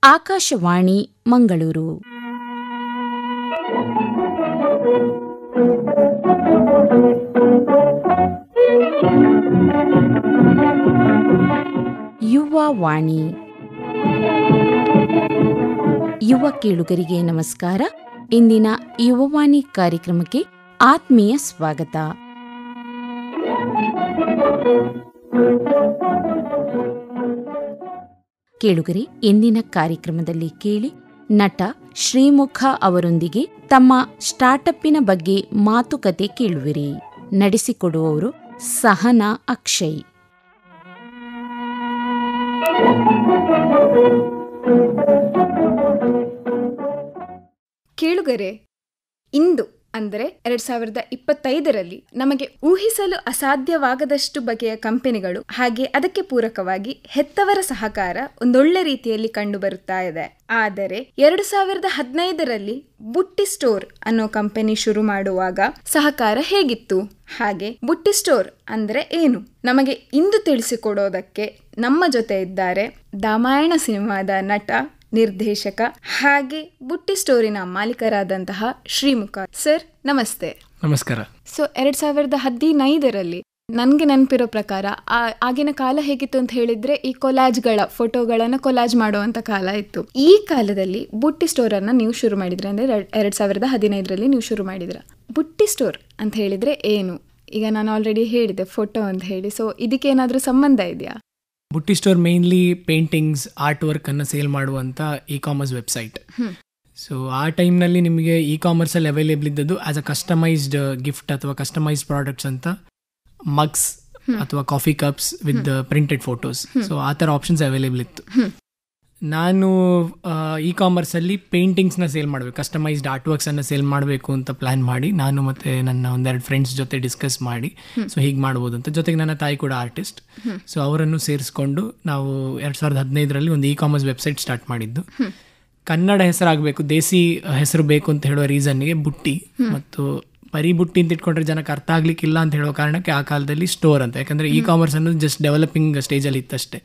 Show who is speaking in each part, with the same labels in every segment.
Speaker 1: ಆಕಾಶವಾಣಿ ಮಂಗಳೂರು. ಯುವವಾಣಿ. ಯುವ ಕೇಳುಗರಿಗೆ ನಮಸ್ಕಾರ. ಇಂದಿನ ಯುವವಾಣಿ ಕಾರ್ಯಕ್ರಮಕ್ಕೆ ಆತ್ಮೀಯ ಸ್ವಾಗತ. ಕೇಳುಗರೆ, ಇಂದಿನ ಕಾರ್ಯಕ್ರಮದಲ್ಲಿ ಕೇಳಿ ನಟ ಶ್ರೀಮುಖ ಅವರೊಂದಿಗೆ ತಮ್ಮ ಸ್ಟಾರ್ಟಪ್ಪಿನ ಬಗ್ಗೆ ಮಾತುಕತೆ ಕೇಳುವಿರಿ. ನಡೆಸಿಕೊಡುವವರು ಸಹನಾ ಅಕ್ಷಯ್.
Speaker 2: ಕೇಳುಗರೆ, ಇಂದು ಅಂದರೆ 2025ರಲ್ಲಿ ನಮಗೆ ಊಹಿಸಲು ಅಸಾಧ್ಯವಾಗದಷ್ಟು ಬಗೆಯ ಕಂಪನಿಗಳು ಹಾಗೆ ಅದಕ್ಕೆ ಪೂರಕವಾಗಿ ಹೆತ್ತವರ ಸಹಕಾರ ಒಂದೊಳ್ಳೆ ರೀತಿಯಲ್ಲಿ ಕಂಡುಬರುತ್ತಾ ಇದೆ. ಆದರೆ 2015ರಲ್ಲಿ ಬುಟ್ಟಿ ಸ್ಟೋರ್ ಅನ್ನೋ ಕಂಪನಿ ಶುರು ಮಾಡುವಾಗ ಸಹಕಾರ ಹೇಗಿತ್ತು, ಹಾಗೆ ಬುಟ್ಟಿ ಸ್ಟೋರ್ ಅಂದ್ರೆ ಏನು, ನಮಗೆ ಇಂದು ತಿಳಿಸಿಕೊಡೋದಕ್ಕೆ ನಮ್ಮ ಜೊತೆ ಇದ್ದಾರೆ ರಾಮಾಯಣ ಸಿನಿಮಾದ ನಟ, ನಿರ್ದೇಶಕ ಹಾಗೆ ಬುಟ್ಟಿ ಸ್ಟೋರಿನ ಮಾಲೀಕರಾದಂತಹ ಶ್ರೀಮುಖ ಸರ್. ನಮಸ್ತೆ.
Speaker 3: ನಮಸ್ಕಾರ.
Speaker 2: ಸೊ 2015ರಲ್ಲಿ ನನಗೆ ನೆನಪಿರೋ ಪ್ರಕಾರ ಆಗಿನ ಕಾಲ ಹೇಗಿತ್ತು ಅಂತ ಹೇಳಿದ್ರೆ, ಈ ಕೊಲಾಜ್ಗಳ ಫೋಟೋಗಳನ್ನು ಕೊಲಾಜ್ ಮಾಡುವಂತ ಕಾಲ ಇತ್ತು. ಈ ಕಾಲದಲ್ಲಿ ಬುಟ್ಟಿ ಸ್ಟೋರ್ ಅನ್ನ ನೀವು ಶುರು ಮಾಡಿದ್ರೆ, ಅಂದ್ರೆ 2015ರಲ್ಲಿ ನೀವು ಶುರು ಮಾಡಿದ್ರ. ಬುಟ್ಟಿ ಸ್ಟೋರ್ ಅಂತ ಹೇಳಿದ್ರೆ ಏನು? ಈಗ ನಾನು ಆಲ್ರೆಡಿ ಹೇಳಿದೆ ಫೋಟೋ ಅಂತ ಹೇಳಿ. ಸೊ ಇದಕ್ಕೆ ಏನಾದ್ರೂ ಸಂಬಂಧ ಇದೆಯಾ?
Speaker 3: ಬುಟ್ಟಿ store mainly paintings, art work ಅನ್ನು ಸೇಲ್ ಮಾಡುವಂಥ ಇ-ಕಾಮರ್ಸ್ ವೆಬ್ಸೈಟ್. ಸೊ ಆ ಟೈಮ್ನಲ್ಲಿ ನಿಮಗೆ ಇ-ಕಾಮರ್ಸಲ್ಲಿ ಅವೈಲೇಬಲ್ ಇದ್ದದ್ದು ಆಸ್ ಅ ಕಸ್ಟಮೈಸ್ಡ್ ಗಿಫ್ಟ್ ಅಥವಾ ಕಸ್ಟಮೈಸ್ಡ್ ಪ್ರಾಡಕ್ಟ್ಸ್ ಅಂತ ಮಗ್ಸ್ ಅಥವಾ coffee cups with printed photos. So ಆ ಥರ ಆಪ್ಷನ್ಸ್ ಅವೈಲೇಬಲ್ ಇತ್ತು. ನಾನು ಇ-ಕಾಮರ್ಸಲ್ಲಿ ಪೇಂಟಿಂಗ್ಸ್ನ ಸೇಲ್ ಮಾಡಬೇಕು, ಕಸ್ಟಮೈಸ್ಡ್ ಆರ್ಟ್ ವರ್ಕ್ಸನ್ನು ಸೇಲ್ ಮಾಡಬೇಕು ಅಂತ ಪ್ಲ್ಯಾನ್ ಮಾಡಿ ನಾನು ಮತ್ತು ನನ್ನ ಒಂದೆರಡು ಫ್ರೆಂಡ್ಸ್ ಜೊತೆ ಡಿಸ್ಕಸ್ ಮಾಡಿ ಸೊ ಹೀಗೆ ಮಾಡ್ಬೋದು ಅಂತ. ಜೊತೆಗೆ ನನ್ನ ತಾಯಿ ಕೂಡ ಆರ್ಟಿಸ್ಟ್. ಸೊ ಅವರನ್ನು ಸೇರಿಸ್ಕೊಂಡು ನಾವು 2015ರಲ್ಲಿ ಒಂದು ಇ-ಕಾಮರ್ಸ್ ವೆಬ್ಸೈಟ್ ಸ್ಟಾರ್ಟ್ ಮಾಡಿದ್ದು. ಕನ್ನಡ ಹೆಸರಾಗಬೇಕು, ದೇಸಿ ಹೆಸರು ಬೇಕು ಅಂತ ಹೇಳುವ ರೀಸನ್ಗೆ ಬುಟ್ಟಿ, ಮತ್ತು ಬರೀ ಬುಟ್ಟಿ ಅಂತ ಇಟ್ಕೊಂಡ್ರೆ ಜನಕ್ಕೆ ಅರ್ಥ ಆಗ್ಲಿಕ್ಕಿಲ್ಲ ಅಂತ ಹೇಳೋ ಕಾರಣಕ್ಕೆ ಆ ಕಾಲದಲ್ಲಿ ಸ್ಟೋರ್ ಅಂತ, ಯಾಕಂದರೆ ಇ-ಕಾಮರ್ಸ್ ಅನ್ನೋದು ಜಸ್ಟ್ ಡೆವಲಪಿಂಗ್ ಸ್ಟೇಜಲ್ಲಿ ಇತ್ತಷ್ಟೇ.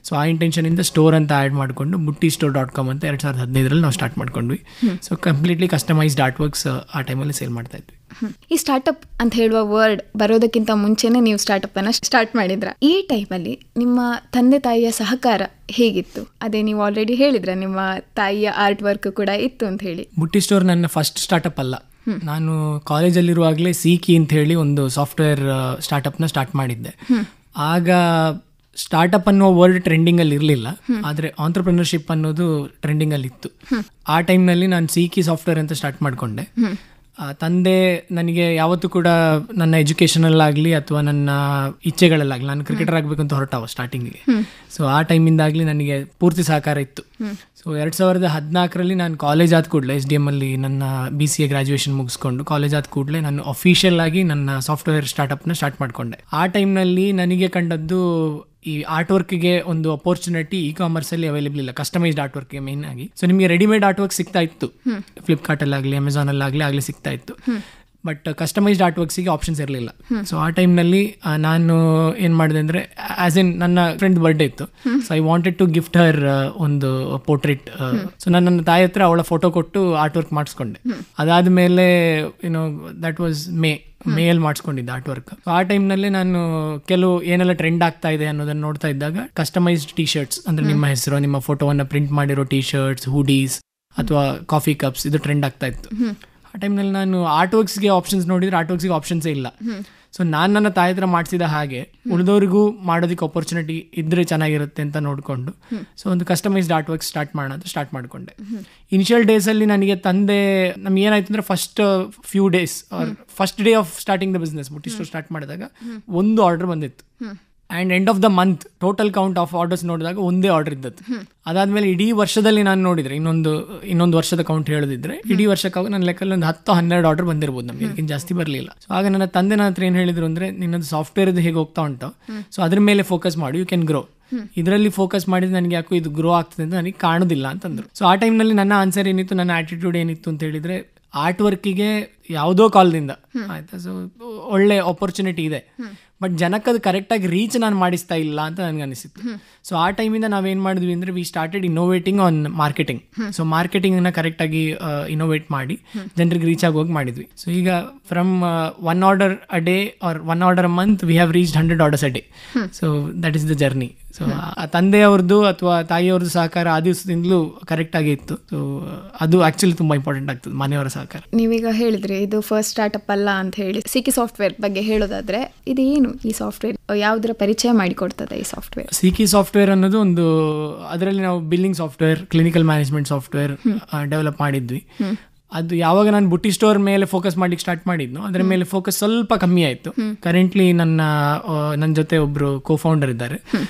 Speaker 3: ಸೊ ಆ ಇಂಟೆನ್ಷನಿಂದ ಸ್ಟೋರ್ ಅಂತ ಆ್ಯಡ್ ಮಾಡಿಕೊಂಡು buttistore.com ಅಂತ 2015ರಲ್ಲಿ ನಾವು ಸ್ಟಾರ್ಟ್ ಮಾಡ್ಕೊಂಡ್ವಿ. So completely customised art works ಆ ಟೈಮಲ್ಲಿ ಸೇಲ್ ಮಾಡ್ತಾ ಇದ್ವಿ.
Speaker 2: ಈ ಸ್ಟಾರ್ಟಪ್ ಅಂತ ಹೇಳುವ ವರ್ಡ್ ಬರೋದಕ್ಕಿಂತ ಮುಂಚೆನೆ ನೀವು ಸ್ಟಾರ್ಟಪ್ ಅನ್ನ ಸ್ಟಾರ್ಟ್ ಮಾಡಿದ್ರ. ಈ ಟೈಮಲ್ಲಿ ನಿಮ್ಮ ತಂದೆ ತಾಯಿಯ ಸಹಕಾರ ಹೇಗಿತ್ತು? ಅದೇ ನೀವು ಆಲ್ರೆಡಿ ಹೇಳಿದ್ರ ನಿಮ್ಮ ತಾಯಿಯ ಆರ್ಟ್ ವರ್ಕ್ ಕೂಡ ಇತ್ತು ಅಂತ ಹೇಳಿ.
Speaker 3: ಬುಟ್ಟಿ ಸ್ಟೋರ್ ನನ್ನ ಫಸ್ಟ್ ಸ್ಟಾರ್ಟಪ್ ಅಲ್ಲ. ನಾನು ಕಾಲೇಜಲ್ಲಿರುವಾಗಲೇ ಸೀಕಿ ಅಂತ ಹೇಳಿ ಒಂದು ಸಾಫ್ಟ್ವೇರ್ ಸ್ಟಾರ್ಟಪ್ನ ಸ್ಟಾರ್ಟ್ ಮಾಡಿದ್ದೆ. ಆಗ ಸ್ಟಾರ್ಟಪ್ ಅನ್ನೋ ವರ್ಡ್ ಟ್ರೆಂಡಿಂಗಲ್ಲಿ ಇರಲಿಲ್ಲ, ಆದರೆ ಆಂಟ್ರಪ್ರಿನರ್ಶಿಪ್ ಅನ್ನೋದು ಟ್ರೆಂಡಿಂಗಲ್ಲಿ ಇತ್ತು. ಆ ಟೈಮ್ನಲ್ಲಿ ನಾನು ಸೀಕಿ ಸಾಫ್ಟ್ವೇರ್ ಅಂತ ಸ್ಟಾರ್ಟ್ ಮಾಡಿಕೊಂಡೆ. ತಂದೆ ನನಗೆ ಯಾವತ್ತೂ ಕೂಡ ನನ್ನ ಎಜುಕೇಷನಲ್ಲಾಗಲಿ ಅಥವಾ ನನ್ನ ಇಚ್ಛೆಗಳಲ್ಲಾಗಲಿ, ನಾನು ಕ್ರಿಕೆಟರ್ ಆಗಬೇಕು ಅಂತ ಹೊರಟವ ಸ್ಟಾರ್ಟಿಂಗಿಗೆ. ಸೊ ಆ ಟೈಮಿಂದಾಗಲಿ ನನಗೆ ಪೂರ್ತಿ ಸಹಕಾರ ಇತ್ತು. ಸೊ 2014ರಲ್ಲಿ ನಾನು ಕಾಲೇಜ್ ಆದ ಕೂಡಲೇ SDM ಅಲ್ಲಿ ನನ್ನ BCA ಗ್ರಾಜುಯೇಷನ್ ಮುಗಿಸ್ಕೊಂಡು ಕಾಲೇಜ್ ಆದ ಕೂಡಲೇ ನಾನು ಅಫಿಷಿಯಲ್ ಆಗಿ ನನ್ನ ಸಾಫ್ಟ್ವೇರ್ ಸ್ಟಾರ್ಟಪ್ನ ಸ್ಟಾರ್ಟ್ ಮಾಡಿಕೊಂಡೆ. ಆ ಟೈಮ್ನಲ್ಲಿ ನನಗೆ ಕಂಡದ್ದು ಈ ಆರ್ಟ್ ವರ್ಕ್ಗೆ ಒಂದು ಅಪರ್ಚುನಿಟಿ ಇ-ಕಾಮರ್ಸಲ್ಲಿ ಅವೈಲೇಬಲ್ ಇಲ್ಲ, ಕಸ್ಟಮೈಸ್ಡ್ ಆರ್ಟ್ ವರ್ಕ್ಗೆ ಮೇನ್ ಆಗಿ. ಸೊ ನಿಮಗೆ ರೆಡಿಮೇಡ್ ಆರ್ಟ್ ವರ್ಕ್ ಸಿಗ್ತಾ ಇತ್ತು, ಫ್ಲಿಪ್ಕಾರ್ಟಲ್ಲಾಗಲಿ ಅಮೆಝಾನಲ್ಲಾಗಲಿ ಸಿಗ್ತಾ ಇತ್ತು, ಬಟ್ ಕಸ್ಟಮೈಸ್ಡ್ ಆರ್ಟ್ ವರ್ಕ್ಸಿಗೆ ಆಪ್ಷನ್ಸ್ ಇರಲಿಲ್ಲ. ಸೊ ಆ ಟೈಮ್ನಲ್ಲಿ ನಾನು ಏನು ಮಾಡಿದೆ ಅಂದರೆ, ಆಸ್ ಇನ್ ನನ್ನ ಫ್ರೆಂಡ್ ಬರ್ಡೇ ಇತ್ತು. So I wanted to gift her ಒಂದು ಪೋರ್ಟ್ರೇಟ್. ಸೊ ನಾನು ನನ್ನ ತಾಯಿ ಹತ್ರ ಅವಳ ಫೋಟೋ ಕೊಟ್ಟು ಆರ್ಟ್ ವರ್ಕ್ ಮಾಡಿಸ್ಕೊಂಡೆ. ಅದಾದಮೇಲೆ ದಟ್ ವಾಸ್ ಮೇಯಲ್ಲಿ ಮಾಡಿಸ್ಕೊಂಡಿದ್ದೆ ಆರ್ಟ್ ವರ್ಕ್. ಆ ಟೈಮ್ನಲ್ಲಿ ನಾನು ಕೆಲವು ಏನೆಲ್ಲ ಟ್ರೆಂಡ್ ಆಗ್ತಾ ಇದೆ ಅನ್ನೋದನ್ನು ನೋಡ್ತಾ ಇದ್ದಾಗ ಕಸ್ಟಮೈಸ್ಡ್ ಟಿ ಶರ್ಟ್ಸ್, ಅಂದರೆ ನಿಮ್ಮ ಹೆಸರು, ನಿಮ್ಮ ಫೋಟೋವನ್ನು ಪ್ರಿಂಟ್ ಮಾಡಿರೋ ಟಿ ಶರ್ಟ್ಸ್, ಹುಡೀಸ್ ಅಥವಾ ಕಾಫಿ ಕಪ್ಸ್, ಇದು ಟ್ರೆಂಡ್ ಆಗ್ತಾ ಇತ್ತು. ಆ ಟೈಮ್ನಲ್ಲಿ ನಾನು ಆರ್ಟ್ ವರ್ಕ್ಸ್ಗೆ ಆಪ್ಷನ್ಸ್ ನೋಡಿದ್ರೆ ಆರ್ಟ್ ವರ್ಕ್ಸ್ಗೆ ಆಪ್ಷನ್ಸೇ ಇಲ್ಲ. ಸೊ ನಾನು ನನ್ನ ತಾಯಿ ಹತ್ರ ಮಾಡಿಸಿದ ಹಾಗೆ ಉಳಿದವ್ರಿಗೂ ಮಾಡೋದಕ್ಕೆ ಆಪರ್ಚುನಿಟಿ ಇದ್ರೆ ಚೆನ್ನಾಗಿರುತ್ತೆ ಅಂತ ನೋಡಿಕೊಂಡು ಸೊ ಒಂದು ಕಸ್ಟಮೈಸ್ಡ್ ಆರ್ಟ್ ವರ್ಕ್ ಸ್ಟಾರ್ಟ್ ಮಾಡೋಣ ಅಂತ ಸ್ಟಾರ್ಟ್ ಮಾಡಿಕೊಂಡೆ. ಇನಿಷಿಯಲ್ ಡೇಸಲ್ಲಿ ನನಗೆ ತಂದೆ ನಮ್ಗೆ ಏನಾಯ್ತು ಅಂದರೆ, few days first day of starting the business ಬುಟ್ಟಿ ಸ್ಟೋರ್ ಸ್ಟಾರ್ಟ್ ಮಾಡಿದಾಗ ಒಂದು ಆರ್ಡರ್ ಬಂದಿತ್ತು. And end of the month total count of orders ನೋಡಿದಾಗ ಒಂದೇ ಆರ್ಡರ್ ಇದ್ದದ್ದು. ಅದಾದಮೇಲೆ ಇಡೀ ವರ್ಷದಲ್ಲಿ ನಾನು ನೋಡಿದರೆ ಇನ್ನೊಂದು ವರ್ಷದ ಕೌಂಟ್ ಹೇಳೋದಿದ್ರೆ ಇಡೀ ವರ್ಷಕ್ಕಾಗ ನನ್ನ ಲೆಕ್ಕಲ್ಲಿ ಒಂದು 10-12 ಆರ್ಡರ್ ಬಂದಿರ್ಬೋದು ನಮಗೆ, ಇದಕ್ಕಿಂತ ಜಾಸ್ತಿ ಬರಲಿಲ್ಲ. ಸೊ ಆಗ ನನ್ನ ತಂದೆ ನನ್ನ ಹತ್ರ ಏನು ಹೇಳಿದ್ರು ಅಂದರೆ, ನಿನ್ನದು ಸಾಫ್ಟ್ವೇರ್ದು ಹೇಗೆ ಹೋಗ್ತಾ ಉಂಟು, ಸೊ ಅದ್ರ ಮೇಲೆ ಫೋಕಸ್ ಮಾಡಿ, ಯು ಕ್ಯಾನ್ ಗ್ರೋ. ಇದರಲ್ಲಿ ಫೋಕಸ್ ಮಾಡಿದ್ರೆ ನನಗೆ ಯಾಕೋ ಇದು ಗ್ರೋ ಆಗ್ತದೆ ಅಂತ ನನಗೆ ಕಾಣೋದಿಲ್ಲ ಅಂತಂದರು. ಸೊ ಆ ಟೈಮ್ನಲ್ಲಿ ನನ್ನ ಆನ್ಸರ್ ಏನಿತ್ತು, ನನ್ನ ಆಟಿಟ್ಯೂಡ್ ಏನಿತ್ತು ಅಂತ ಹೇಳಿದರೆ, ಆರ್ಟ್ ವರ್ಕಿಗೆ ಯಾವುದೋ ಕಾಲದಿಂದ ಆಯ್ತಾ. ಸೊ ಒಳ್ಳೆ ಆಪರ್ಚುನಿಟಿ ಇದೆ, ಬಟ್ ಜನಕ್ಕೆ ಅದು ಕರೆಕ್ಟಾಗಿ ರೀಚ್ ನಾನು ಮಾಡಿಸ್ತಾ ಇಲ್ಲ ಅಂತ ನನಗೆ ಅನಿಸಿತ್ತು. ಸೊ ಆ ಟೈಮಿಂದ ನಾವೇನು ಮಾಡಿದ್ವಿ ಅಂದರೆ we started innovating on marketing. So ಮಾರ್ಕೆಟಿಂಗನ್ನು ಕರೆಕ್ಟಾಗಿ ಇನೋವೇಟ್ ಮಾಡಿ ಜನರಿಗೆ ರೀಚ್ ಆಗೋಗಿ ಮಾಡಿದ್ವಿ. ಸೊ ಈಗ from 1 order a day or 1 order a month we have reached 100 orders a day. So that is the journey. So ಆ ತಂದೆಯವ್ರದ್ದು ಅಥವಾ ತಾಯಿಯವ್ರದ್ದು ಸಹಕಾರ ಆ ದಿವಸದಿಂದಲೂ ಕರೆಕ್ಟಾಗಿ ಇತ್ತು. ಸೊ ಅದು ಆ್ಯಕ್ಚುಲಿ ತುಂಬ ಇಂಪಾರ್ಟೆಂಟ್ ಆಗ್ತದೆ, ಮನೆಯವರ ಸಹಕಾರ.
Speaker 2: ನೀವೀಗ ಹೇಳಿದ್ರಿ ಇದು ಫಸ್ಟ್ ಸ್ಟಾರ್ಟಪ್ ಅಲ್ಲ ಅಂತ ಹೇಳಿ. ಸಿಕಿ ಸಾಫ್ಟ್ವೇರ್ ಬಗ್ಗೆ ಹೇಳೋದಾದ್ರೆ ಇದೇನು ಈ ಸಾಫ್ಟ್ವೇರ್, ಯಾವುದರ ಪರಿಚಯ ಮಾಡಿಕೊಡ್ತದೆ ಈ ಸಾಫ್ಟ್ವೇರ್?
Speaker 3: ಸಿಕಿ ಸಾಫ್ಟ್ವೇರ್ ಅನ್ನೋದು ಒಂದು, ಅದರಲ್ಲಿ ನಾವು billing software, clinical management software develop ಮಾಡಿದ್ವಿ. ಅದು ಯಾವಾಗ ನಾನು ಬುಟ್ಟಿ ಸ್ಟೋರ್ ಮೇಲೆ ಫೋಕಸ್ ಮಾಡ್ಲಿಕ್ಕೆ ಸ್ಟಾರ್ಟ್ ಮಾಡಿದ್ನು, ಅದರ ಮೇಲೆ ಫೋಕಸ್ ಸ್ವಲ್ಪ ಕಮ್ಮಿ ಆಯಿತು. ಕರೆಂಟ್ಲಿ ನನ್ನ ಜೊತೆ ಒಬ್ರು ಕೋ-ಫೌಂಡರ್ ಇದ್ದಾರೆ,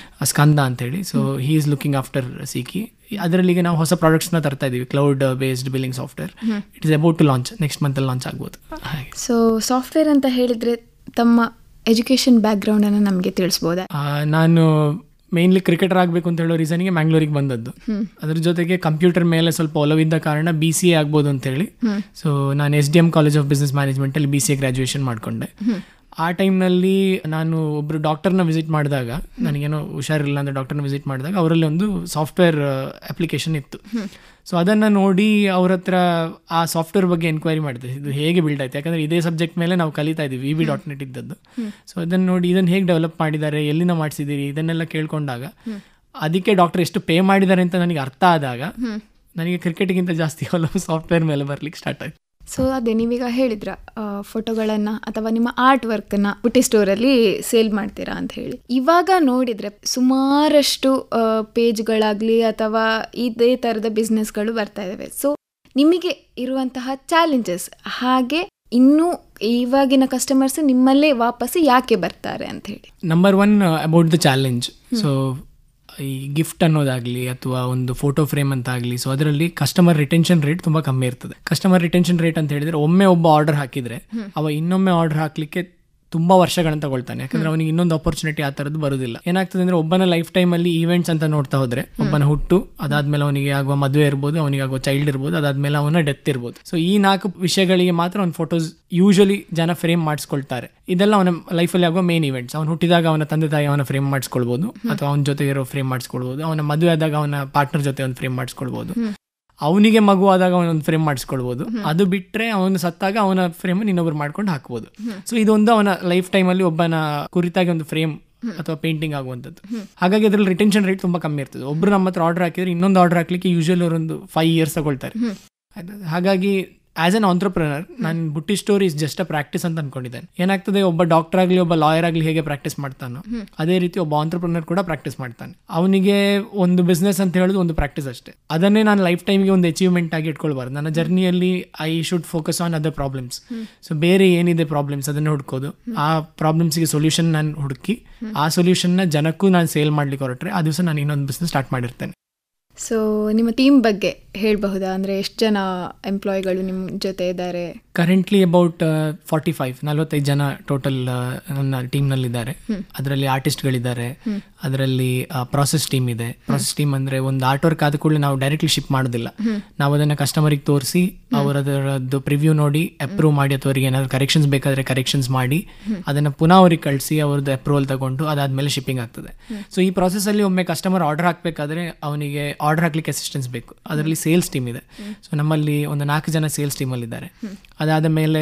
Speaker 3: ಸ್ಕಂದ ಅಂತೇಳಿ. So he is looking after ಸಿಕಿ. ಅದರಲ್ಲಿಗೆ ನಾವು ಹೊಸ ಪ್ರಾಡಕ್ಟ್ಸ್ನ ತರ್ತಾ ಇದೀವಿ, cloud based billing software. It is about to launch, next ಮಂತಲ್ಲಿ ಲಾಂಚ್ ಆಗ್ಬೋದು.
Speaker 2: ಸೊ ಸಾಫ್ಟ್ವೇರ್ ಅಂತ ಹೇಳಿದ್ರೆ ತಮ್ಮ ಎಜುಕೇಷನ್ ಬ್ಯಾಕ್ಗ್ರೌಂಡ್ ಅನ್ನು ನಮಗೆ ತಿಳಿಸ್ಬೋದಾ?
Speaker 3: ನಾನು ಮೇನ್ಲಿ ಕ್ರಿಕೆಟರ್ ಆಗಬೇಕು ಅಂತ ಹೇಳೋ ರೀಸನ್ಗೆ ಮ್ಯಾಂಗ್ಳೂರಿಗೆ ಬಂದದ್ದು. ಅದ್ರ ಜೊತೆಗೆ ಕಂಪ್ಯೂಟರ್ ಮೇಲೆ ಸ್ವಲ್ಪ ಒಲವಿದ್ದ ಕಾರಣ BCA ಆಗ್ಬೋದು ಅಂತೇಳಿ. ಸೊ ನಾನು SDM ಕಾಲೇಜ್ ಆಫ್ ಬಿಸ್ನೆಸ್ ಮ್ಯಾನೇಜ್ಮೆಂಟಲ್ಲಿ BCA ಗ್ರ್ಯಾಜುಯೇಷನ್ ಮಾಡಿಕೊಂಡೆ. ಆ ಟೈಮ್ನಲ್ಲಿ ನಾನು ಒಬ್ಬರು ಡಾಕ್ಟರ್ನ ವಿಸಿಟ್ ಮಾಡಿದಾಗ, ನನಗೇನೋ ಹುಷಾರಿಲ್ಲ ಅಂದರೆ ಡಾಕ್ಟರ್ನ ವಿಸಿಟ್ ಮಾಡಿದಾಗ ಅವರಲ್ಲಿ ಒಂದು ಸಾಫ್ಟ್ವೇರ್ ಅಪ್ಲಿಕೇಶನ್ ಇತ್ತು. ಸೊ ಅದನ್ನು ನೋಡಿ ಅವ್ರ ಹತ್ರ ಆ ಸಾಫ್ಟ್ವೇರ್ ಬಗ್ಗೆ ಎನ್ಕ್ವೈರಿ ಮಾಡಿದೆ, ಇದು ಹೇಗೆ ಬಿಲ್ಡ್ ಆಯ್ತು. ಯಾಕಂದರೆ ಇದೇ ಸಬ್ಜೆಕ್ಟ್ ಮೇಲೆ ನಾವು ಕಲಿತಾ ಇದ್ದೀವಿ, VB.net ಇದ್ದದ್ದು. ಸೊ ಅದನ್ನು ನೋಡಿ ಇದನ್ನು ಹೇಗೆ ಡೆವಲಪ್ ಮಾಡಿದ್ದಾರೆ, ಎಲ್ಲಿಂದ ಮಾಡಿಸಿದ್ದೀರಿ, ಇದನ್ನೆಲ್ಲ ಕೇಳ್ಕೊಂಡಾಗ ಅದಕ್ಕೆ ಡಾಕ್ಟರ್ ಎಷ್ಟು ಪೇ ಮಾಡಿದ್ದಾರೆ ಅಂತ ನನಗೆ ಅರ್ಥ ಆದಾಗ ನನಗೆ ಕ್ರಿಕೆಟ್ಗಿಂತ ಜಾಸ್ತಿ ಒಲವು ಸಾಫ್ಟ್ವೇರ್ ಮೇಲೆ ಬರ್ಲಿಕ್ಕೆ ಸ್ಟಾರ್ಟ್ ಆಯಿತು.
Speaker 2: ಸೊ ಅದೇ ನೀವೀಗ ಹೇಳಿದ್ರ ಫೋಟೋಗಳನ್ನು ಅಥವಾ ನಿಮ್ಮ ಆರ್ಟ್ ವರ್ಕ್ನ ಬುಟ್ಟಿ ಸ್ಟೋರಲ್ಲಿ ಸೇಲ್ ಮಾಡ್ತೀರಾ ಅಂತ ಹೇಳಿ. ಇವಾಗ ನೋಡಿದರೆ ಸುಮಾರಷ್ಟು ಪೇಜ್ಗಳಾಗಲಿ ಅಥವಾ ಇದೇ ಥರದ ಬಿಸ್ನೆಸ್ಗಳು ಬರ್ತಾ ಇದ್ದಾವೆ. ಸೊ ನಿಮಗೆ ಇರುವಂತಹ ಚಾಲೆಂಜಸ್, ಹಾಗೆ ಇನ್ನೂ ಇವಾಗಿನ ಕಸ್ಟಮರ್ಸ್ ನಿಮ್ಮಲ್ಲೇ ವಾಪಸ್ ಯಾಕೆ ಬರ್ತಾರೆ ಅಂತ ಹೇಳಿ.
Speaker 3: Number 1 about the challenge. So ಈ ಗಿಫ್ಟ್ ಅನ್ನೋದಾಗಲಿ ಅಥವಾ ಒಂದು ಫೋಟೋ ಫ್ರೇಮ್ ಅಂತ ಆಗಲಿ, ಸೊ ಅದರಲ್ಲಿ ಕಸ್ಟಮರ್ ರಿಟೆನ್ಷನ್ ರೇಟ್ ತುಂಬ ಕಮ್ಮಿ ಇರ್ತದೆ. ಕಸ್ಟಮರ್ ರಿಟೆನ್ಷನ್ ರೇಟ್ ಅಂತ ಹೇಳಿದ್ರೆ ಒಬ್ಬ ಆರ್ಡರ್ ಹಾಕಿದರೆ ಅವ ಇನ್ನೊಮ್ಮೆ ಆರ್ಡರ್ ಹಾಕಲಿಕ್ಕೆ ತುಂಬ ವರ್ಷಗಳನ್ನ ತಗೊಳ್ತಾನೆ. ಯಾಕಂದ್ರೆ ಅವನಿಗೆ ಇನ್ನೊಂದು ಆಪರ್ಚುನಿಟಿ ಆ ಥರದ್ದು ಬರೋದಿಲ್ಲ. ಏನಾಗ್ತದೆ ಅಂದರೆ ಒಬ್ಬನ ಲೈಫ್ ಟೈಮಲ್ಲಿ ಈವೆಂಟ್ಸ್ ಅಂತ ನೋಡ್ತಾ ಹೋದರೆ, ಒಬ್ಬನ ಹುಟ್ಟು, ಅದಾದ್ಮೇಲೆ ಅವನಿಗೆ ಆಗುವ ಮದುವೆ ಇರ್ಬೋದು, ಅವನಿಗೆ ಆಗುವ ಚೈಲ್ಡ್ ಇರ್ಬೋದು, ಅದಾದ್ಮೇಲೆ ಅವನ ಡೆತ್ ಇರ್ಬೋದು. ಸೊ ಈ 4 ವಿಷಯಗಳಿಗೆ ಮಾತ್ರ ಅವ್ನ ಫೋಟೋಸ್ ಯೂಶಲಿ ಜನ ಫ್ರೇಮ್ ಮಾಡಿಸ್ಕೊಳ್ತಾರೆ. ಇದೆಲ್ಲ ಅವನ ಲೈಫಲ್ಲಿ ಆಗುವ ಮೇನ್ ಇವೆಂಟ್ಸ್. ಅವನು ಹುಟ್ಟಿದಾಗ ಅವನ ತಂದೆ ತಾಯಿ ಅವನ ಫ್ರೇಮ್ ಮಾಡಿಸ್ಕೊಳ್ಬೋದು, ಅಥವಾ ಅವನ ಜೊತೆ ಇರೋ ಫ್ರೇಮ್ ಮಾಡಿಸ್ಕೊಳ್ಬೋದು. ಅವನ ಮದುವೆ ಆದಾಗ ಅವನ ಪಾರ್ಟ್ನರ್ ಜೊತೆ ಒಂದು ಫ್ರೇಮ್ ಮಾಡಿಸ್ಕೊಳ್ಬೋದು. ಅವನಿಗೆ ಮಗು ಆದಾಗ ಅವನೊಂದು ಫ್ರೇಮ್ ಮಾಡಿಸ್ಕೊಳ್ಬೋದು. ಅದು ಬಿಟ್ಟರೆ ಅವನು ಸತ್ತಾಗ ಅವನ ಫ್ರೇಮ್ ಇನ್ನೊಬ್ರು ಮಾಡ್ಕೊಂಡು ಹಾಕ್ಬೋದು. ಸೊ ಇದೊಂದು ಅವನ ಲೈಫ್ ಟೈಮಲ್ಲಿ ಒಬ್ಬನ ಕುರಿತಾಗಿ ಒಂದು ಫ್ರೇಮ್ ಅಥವಾ ಪೇಂಟಿಂಗ್ ಆಗುವಂಥದ್ದು. ಹಾಗಾಗಿ ಅದರಲ್ಲಿ ರಿಟೆನ್ಷನ್ ರೇಟ್ ತುಂಬ ಕಮ್ಮಿ ಇರ್ತದೆ. ಒಬ್ರು ನಮ್ಮ ಹತ್ರ ಆರ್ಡರ್ ಹಾಕಿದ್ರೆ ಇನ್ನೊಂದು ಆರ್ಡರ್ ಹಾಕ್ಲಿಕ್ಕೆ ಯೂಶಲಿ ಅವರೊಂದು 5 years ತಗೊಳ್ತಾರೆ. ಹಾಗಾಗಿ ಆಸ್ ಎನ್ ಆಂಟ್ರಪ್ರನರ್ ನಾನು ಬುಟ್ಟಿ store is just a practice ಅಂತ ಅನ್ಕೊಂಡಿದ್ದೇನೆ. ಏನಾಗ್ತದೆ, ಒಬ್ಬ ಡಾಕ್ಟರ್ ಆಗಲಿ, ಒಬ್ಬ ಲಾಯರ್ ಆಗಲಿ ಹೇಗೆ ಪ್ರಾಕ್ಟೀಸ್ ಮಾಡ್ತಾನೋ ಅದೇ ರೀತಿ ಒಬ್ಬ ಆಂಟ್ರಪ್ರನರ್ ಕೂಡ ಪ್ರಾಕ್ಟೀಸ್ ಮಾಡ್ತಾನೆ. ಅವನಿಗೆ ಒಂದು ಬಿಸ್ನೆಸ್ ಅಂತ ಹೇಳೋದು ಒಂದು ಪ್ರಾಕ್ಟೀಸ್ ಅಷ್ಟೇ. ಅದನ್ನೇ ನಾನು ಲೈಫ್ ಟೈಮ್ಗೆ ಒಂದು ಅಚೀವ್ಮೆಂಟ್ ಆಗಿ ಇಟ್ಕೊಳ್ಬಾರ್ದು. ನನ್ನ ಜರ್ನಿಯಲ್ಲಿ I should focus on other problems. So ಬೇರೆ ಏನಿದೆ ಪ್ರಾಬ್ಲಮ್ಸ್ ಅದನ್ನೇ ಹುಡ್ಕೋದು, ಆ ಪ್ರಾಬ್ಲಮ್ಸ್ಗೆ ಸೊಲ್ಯೂಷನ್ ನಾನು ಹುಡುಕಿ ಆ ಸೊಲ್ಯೂಷನ್ನ ಜನಕ್ಕೂ ನಾನು ಸೇಲ್ ಮಾಡ್ಲಿಕ್ಕೆ ಹೊರಟ್ರೆ ಆ ದಿವಸ ನಾನು ಇನ್ನೊಂದು ಬಿಸ್ನೆಸ್ ಸ್ಟಾರ್ಟ್ ಮಾಡಿರ್ತೇನೆ.
Speaker 2: ಸೊ ನಿಮ್ಮ ಟೀಮ್ ಬಗ್ಗೆ ಹೇಳಬಹುದಾ? ಅಂದರೆ ಎಷ್ಟು ಜನ ಎಂಪ್ಲಾಯಿಗಳು ನಿಮ್ಮ ಜೊತೆ ಇದ್ದಾರೆ?
Speaker 3: ಕರೆಂಟ್ಲಿ ಅಬೌಟ್ 45 ಜನ ಟೋಟಲ್ ನನ್ನ ಟೀಮ್ನಲ್ಲಿದ್ದಾರೆ. ಅದರಲ್ಲಿ ಆರ್ಟಿಸ್ಟ್ಗಳಿದ್ದಾರೆ, ಅದರಲ್ಲಿ ಪ್ರಾಸೆಸ್ ಟೀಮ್ ಇದೆ. ಪ್ರಾಸೆಸ್ ಟೀಮ್ ಅಂದರೆ ಒಂದು ಆರ್ಟ್ ವರ್ಕ್ ಆದ ಕೂಡಲೇ ನಾವು ಡೈರೆಕ್ಟ್ಲಿ ಶಿಪ್ ಮಾಡೋದಿಲ್ಲ. ನಾವು ಅದನ್ನು ಕಸ್ಟಮರಿಗೆ ತೋರಿಸಿ ಅವರದ್ದು ಪ್ರಿವ್ಯೂ ನೋಡಿ ಅಪ್ರೂವ್ ಮಾಡಿ, ಅಥವಾ ಅವರಿಗೆ ಏನಾದರೂ ಕರೆಕ್ಷನ್ಸ್ ಬೇಕಾದರೆ ಕರೆಕ್ಷನ್ಸ್ ಮಾಡಿ ಅದನ್ನು ಪುನಃ ಅವ್ರಿಗೆ ಕಳಿಸಿ ಅವ್ರದ್ದು ಅಪ್ರೂವಲ್ ತಗೊಂಡು ಅದಾದಮೇಲೆ ಶಿಪ್ಪಿಂಗ್ ಆಗ್ತದೆ. ಸೊ ಈ ಪ್ರಾಸೆಸ್ಸಲ್ಲಿ ಒಮ್ಮೆ ಕಸ್ಟಮರ್ ಆರ್ಡರ್ ಹಾಕಬೇಕಾದ್ರೆ ಅವನಿಗೆ ಆರ್ಡರ್ ಹಾಕ್ಲಿಕ್ಕೆ ಅಸಿಸ್ಟೆನ್ಸ್ ಬೇಕು. ಅದರಲ್ಲಿ ಸೇಲ್ಸ್ ಟೀಮ್ ಇದೆ. ಸೊ ನಮ್ಮಲ್ಲಿ ಒಂದು 4 ಜನ ಸೇಲ್ಸ್ ಟೀಮಲ್ಲಿದ್ದಾರೆ. ಅದಾದ ಮೇಲೆ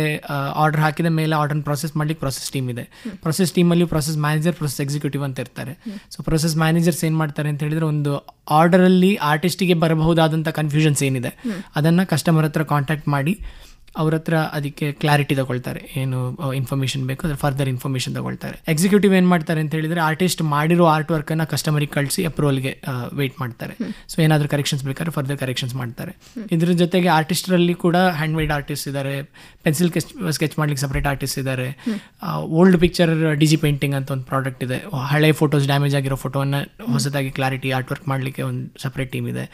Speaker 3: ಆರ್ಡರ್ ಹಾಕಿದ ಮೇಲೆ ಆರ್ಡರ್ ಪ್ರಾಸೆಸ್ ಮಾಡ್ಲಿಕ್ಕೆ ಪ್ರಾಸೆಸ್ ಟೀಮ್ ಇದೆ. ಪ್ರಾಸೆಸ್ ಟೀಮಲ್ಲಿ ಪ್ರಾಸೆಸ್ ಮ್ಯಾನೇಜರ್, ಪ್ರಾಸೆಸ್ ಎಕ್ಸಿಕ್ಯೂಟಿವ್ ಅಂತ ಇರ್ತಾರೆ. ಸೊ ಪ್ರಾಸೆಸ್ ಮ್ಯಾನೇಜರ್ಸ್ ಏನು ಮಾಡ್ತಾರೆ ಅಂತ ಹೇಳಿದ್ರೆ, ಒಂದು ಆರ್ಡರಲ್ಲಿ ಆರ್ಟಿಸ್ಟಿಗೆ ಬರಬಹುದಾದಂಥ ಕನ್ಫ್ಯೂಷನ್ಸ್ ಏನಿದೆ ಅದನ್ನು ಕಸ್ಟಮರ್ ಹತ್ರ ಕಾಂಟ್ಯಾಕ್ಟ್ ಮಾಡಿ ಅವ್ರ ಹತ್ರ ಅದಕ್ಕೆ ಕ್ಲಾರಿಟಿ ತಗೊಳ್ತಾರೆ. ಏನು ಇನ್ಫಾರ್ಮೇಷನ್ ಬೇಕು ಅದ್ರ ಫರ್ದರ್ ಇನ್ಫಾರ್ಮೇಷನ್ ತಗೊಳ್ತಾರೆ. ಎಕ್ಸಿಕ್ಯೂಟಿವ್ ಏನು ಮಾಡ್ತಾರೆ ಅಂತ ಹೇಳಿದ್ರೆ, ಆರ್ಟಿಸ್ಟ್ ಮಾಡಿರೋ ಆರ್ಟ್ ವರ್ಕನ್ನು ಕಸ್ಟಮರಿಗೆ ಕಳಿಸಿ ಅಪ್ರೂವಲ್ಗೆ ವೆಯ್ಟ್ ಮಾಡ್ತಾರೆ. ಸೊ ಏನಾದರೂ ಕರೆಕ್ಷನ್ಸ್ ಬೇಕಾದ್ರೆ ಫರ್ದರ್ ಕರೆಕ್ಷನ್ಸ್ ಮಾಡ್ತಾರೆ. ಇದ್ರ ಜೊತೆಗೆ ಆರ್ಟಿಸ್ಟ್ರಲ್ಲಿ ಕೂಡ ಹ್ಯಾಂಡ್ ಮೇಡ್ ಆರ್ಟಿಸ್ಟ್ ಇದ್ದಾರೆ, ಪೆನ್ಸಿಲ್ ಸ್ಕೆಚ್ ಮಾಡ್ಲಿಕ್ಕೆ ಸಪ್ರೇಟ್ ಆರ್ಟಿಸ್ಟ್ ಇದ್ದಾರೆ. ಓಲ್ಡ್ ಪಿಕ್ಚರ್ ಡಿಜಿ ಪೇಂಟಿಂಗ್ ಅಂತ ಒಂದು ಪ್ರಾಡಕ್ಟ್ ಇದೆ. ಹಳೆ ಫೋಟೋಸ್, ಡ್ಯಾಮೇಜ್ ಆಗಿರೋ ಫೋಟೋವನ್ನು ಹೊಸದಾಗಿ ಕ್ಲಾರಿಟಿ ಆರ್ಟ್ ವರ್ಕ್ ಮಾಡಲಿಕ್ಕೆ ಒಂದು ಸಪ್ರೇಟ್ ಟೀಮ್ ಇದೆ.